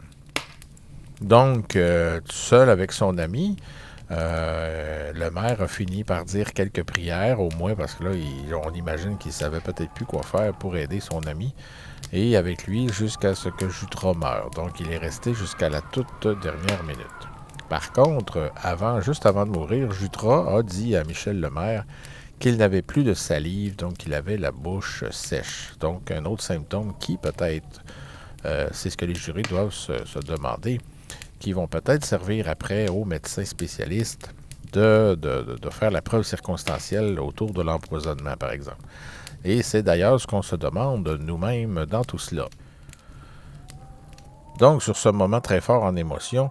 Donc, tout seul avec son ami, le maire a fini par dire quelques prières, au moins parce que là, on imagine qu'il savait peut-être plus quoi faire pour aider son ami, et avec lui jusqu'à ce que Jutra meure. Donc, il est resté jusqu'à la toute dernière minute. Par contre, juste avant de mourir, Jutra a dit à Michel Lemaire qu'il n'avait plus de salive, donc qu'il avait la bouche sèche. Donc, un autre symptôme qui, peut-être, c'est ce que les jurés doivent se demander, qui vont peut-être servir après aux médecins spécialistes de faire la preuve circonstancielle autour de l'empoisonnement, par exemple. Et c'est d'ailleurs ce qu'on se demande nous-mêmes dans tout cela. Donc, sur ce moment très fort en émotion,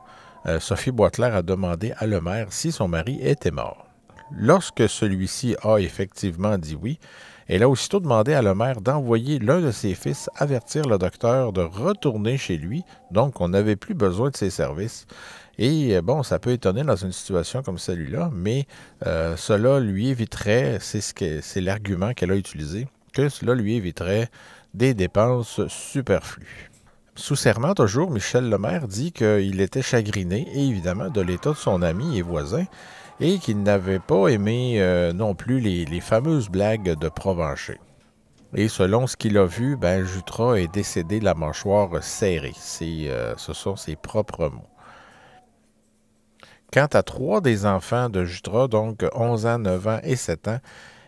Sophie Boisclair a demandé à Lemaire si son mari était mort. Lorsque celui-ci a effectivement dit oui, Elle a aussitôt demandé à Lemaire d'envoyer l'un de ses fils avertir le docteur de retourner chez lui, donc on n'avait plus besoin de ses services. Et bon, ça peut étonner dans une situation comme celle-là, mais cela lui éviterait, c'est l'argument qu'elle a utilisé, que cela lui éviterait des dépenses superflues. Sous serment, toujours, Michel Lemaire dit qu'il était chagriné, et évidemment, de l'état de son ami et voisin, et qu'il n'avait pas aimé non plus les fameuses blagues de Provencher. Et selon ce qu'il a vu, ben, Jutras est décédé de la mâchoire serrée. Ce sont ses propres mots. Quant à 3 des enfants de Jutras, donc 11 ans, 9 ans et 7 ans,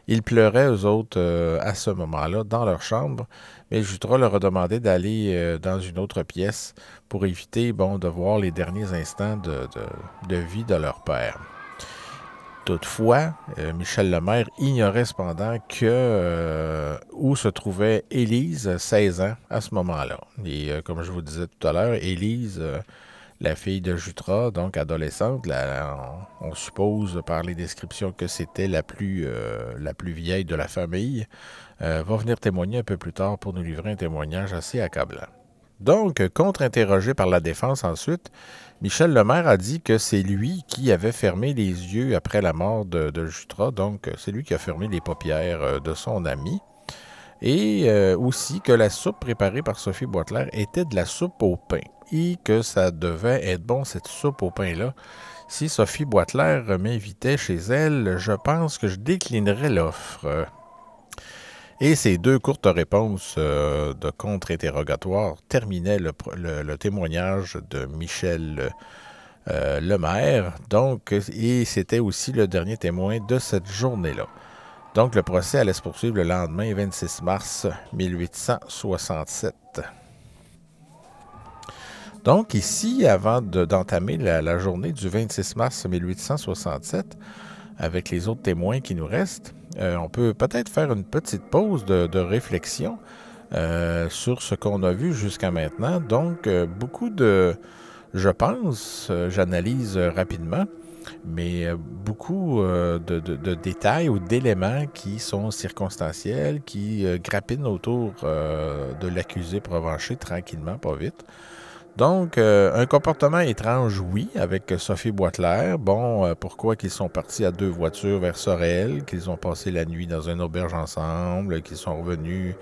ils pleuraient, eux autres, à ce moment-là, dans leur chambre, mais Jutras leur a demandé d'aller dans une autre pièce pour éviter, bon, de voir les derniers instants de vie de leur père. Toutefois, Michel Lemaire ignorait cependant où se trouvait Élise, 16 ans, à ce moment-là. Et comme je vous disais tout à l'heure, Élise, la fille de Jutras, donc adolescente, on suppose par les descriptions que c'était la plus vieille de la famille, va venir témoigner un peu plus tard pour nous livrer un témoignage assez accablant. Donc, contre-interrogé par la défense ensuite, Michel Lemaire a dit que c'est lui qui avait fermé les yeux après la mort de Jutras, donc c'est lui qui a fermé les paupières de son ami. Et aussi que la soupe préparée par Sophie Boisclair était de la soupe au pain et que ça devait être bon, cette soupe au pain-là. Si Sophie Boisclair m'invitait chez elle, je pense que je déclinerais l'offre. Et ces 2 courtes réponses de contre-interrogatoire terminaient le témoignage de Michel Lemaire. Donc, et c'était aussi le dernier témoin de cette journée-là. Donc, le procès allait se poursuivre le lendemain, 26 mars 1867. Donc, ici, avant d'entamer la journée du 26 mars 1867, avec les autres témoins qui nous restent, on peut peut-être faire une petite pause de réflexion sur ce qu'on a vu jusqu'à maintenant. Donc, je pense, j'analyse rapidement, mais beaucoup de détails ou d'éléments qui sont circonstanciels, qui grappinent autour de l'accusé Provencher tranquillement, pas vite. Donc, un comportement étrange, oui, avec Sophie Boisclair. Bon, pourquoi qu'ils sont partis à 2 voitures vers Sorel, qu'ils ont passé la nuit dans une auberge ensemble, qu'ils sont revenus,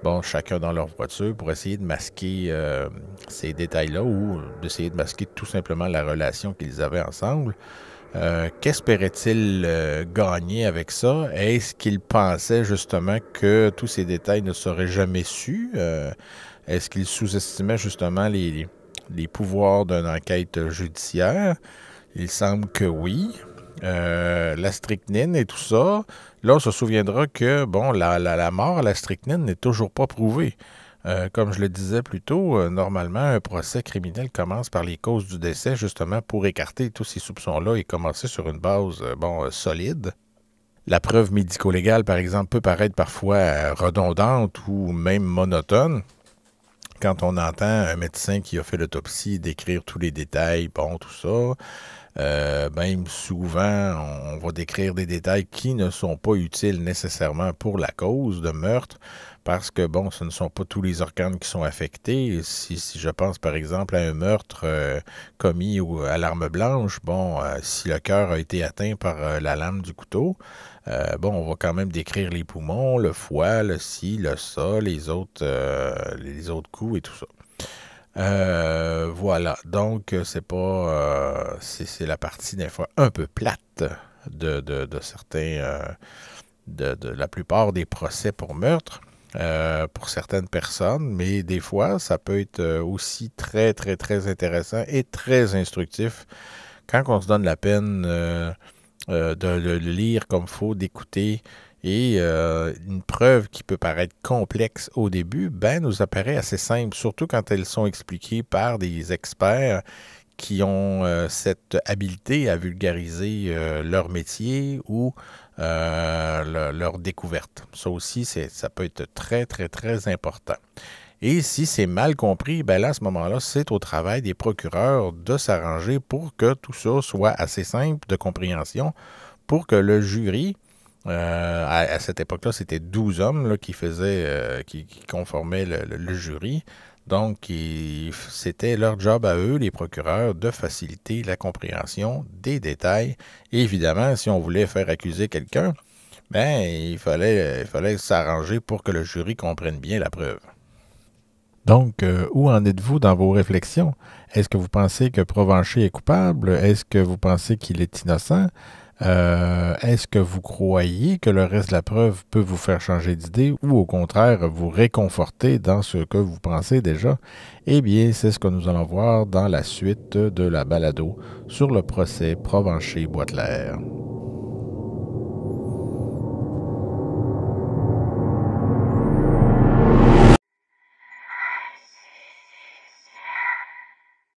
bon, chacun dans leur voiture pour essayer de masquer ces détails-là ou d'essayer de masquer tout simplement la relation qu'ils avaient ensemble. Qu'espérait-il gagner avec ça? Est-ce qu'il pensait justement que tous ces détails ne seraient jamais su? Est-ce qu'il sous-estimait justement les pouvoirs d'une enquête judiciaire? Il semble que oui. La strychnine et tout ça, là, on se souviendra que, bon, la mort à la strychnine n'est toujours pas prouvée. Comme je le disais plus tôt, normalement, un procès criminel commence par les causes du décès, justement pour écarter tous ces soupçons-là et commencer sur une base, solide. La preuve médico-légale, par exemple, peut paraître parfois redondante ou même monotone. Quand on entend un médecin qui a fait l'autopsie décrire tous les détails, bon, tout ça, même souvent, on va décrire des détails qui ne sont pas utiles nécessairement pour la cause de meurtre, parce que, bon, ce ne sont pas tous les organes qui sont affectés. Si je pense, par exemple, à un meurtre commis à l'arme blanche, bon, si le cœur a été atteint par la lame du couteau, bon, on va quand même décrire les poumons, le foie, le ci, le ça, les autres coups et tout ça. Voilà, donc c'est pas c'est la partie des fois un peu plate de certains de la plupart des procès pour meurtre pour certaines personnes, mais des fois ça peut être aussi très très très intéressant et très instructif quand on se donne la peine de le lire comme il faut, d'écouter. Et une preuve qui peut paraître complexe au début, nous apparaît assez simple, surtout quand elles sont expliquées par des experts qui ont cette habileté à vulgariser leur métier ou leur découverte. Ça aussi, ça peut être très, très, très important. Et si c'est mal compris, là, à ce moment-là, c'est au travail des procureurs de s'arranger pour que tout ça soit assez simple de compréhension, pour que le jury À cette époque-là, c'était 12 hommes là, qui conformaient le jury. Donc, c'était leur job à eux, les procureurs, de faciliter la compréhension des détails. Et évidemment, si on voulait faire accuser quelqu'un, ben, il fallait s'arranger pour que le jury comprenne bien la preuve. Donc, où en êtes-vous dans vos réflexions? Est-ce que vous pensez que Provencher est coupable? Est-ce que vous pensez qu'il est innocent? Est-ce que vous croyez que le reste de la preuve peut vous faire changer d'idée ou au contraire vous réconforter dans ce que vous pensez déjà? Eh bien, c'est ce que nous allons voir dans la suite de la balado sur le procès Provencher-Boitelaire.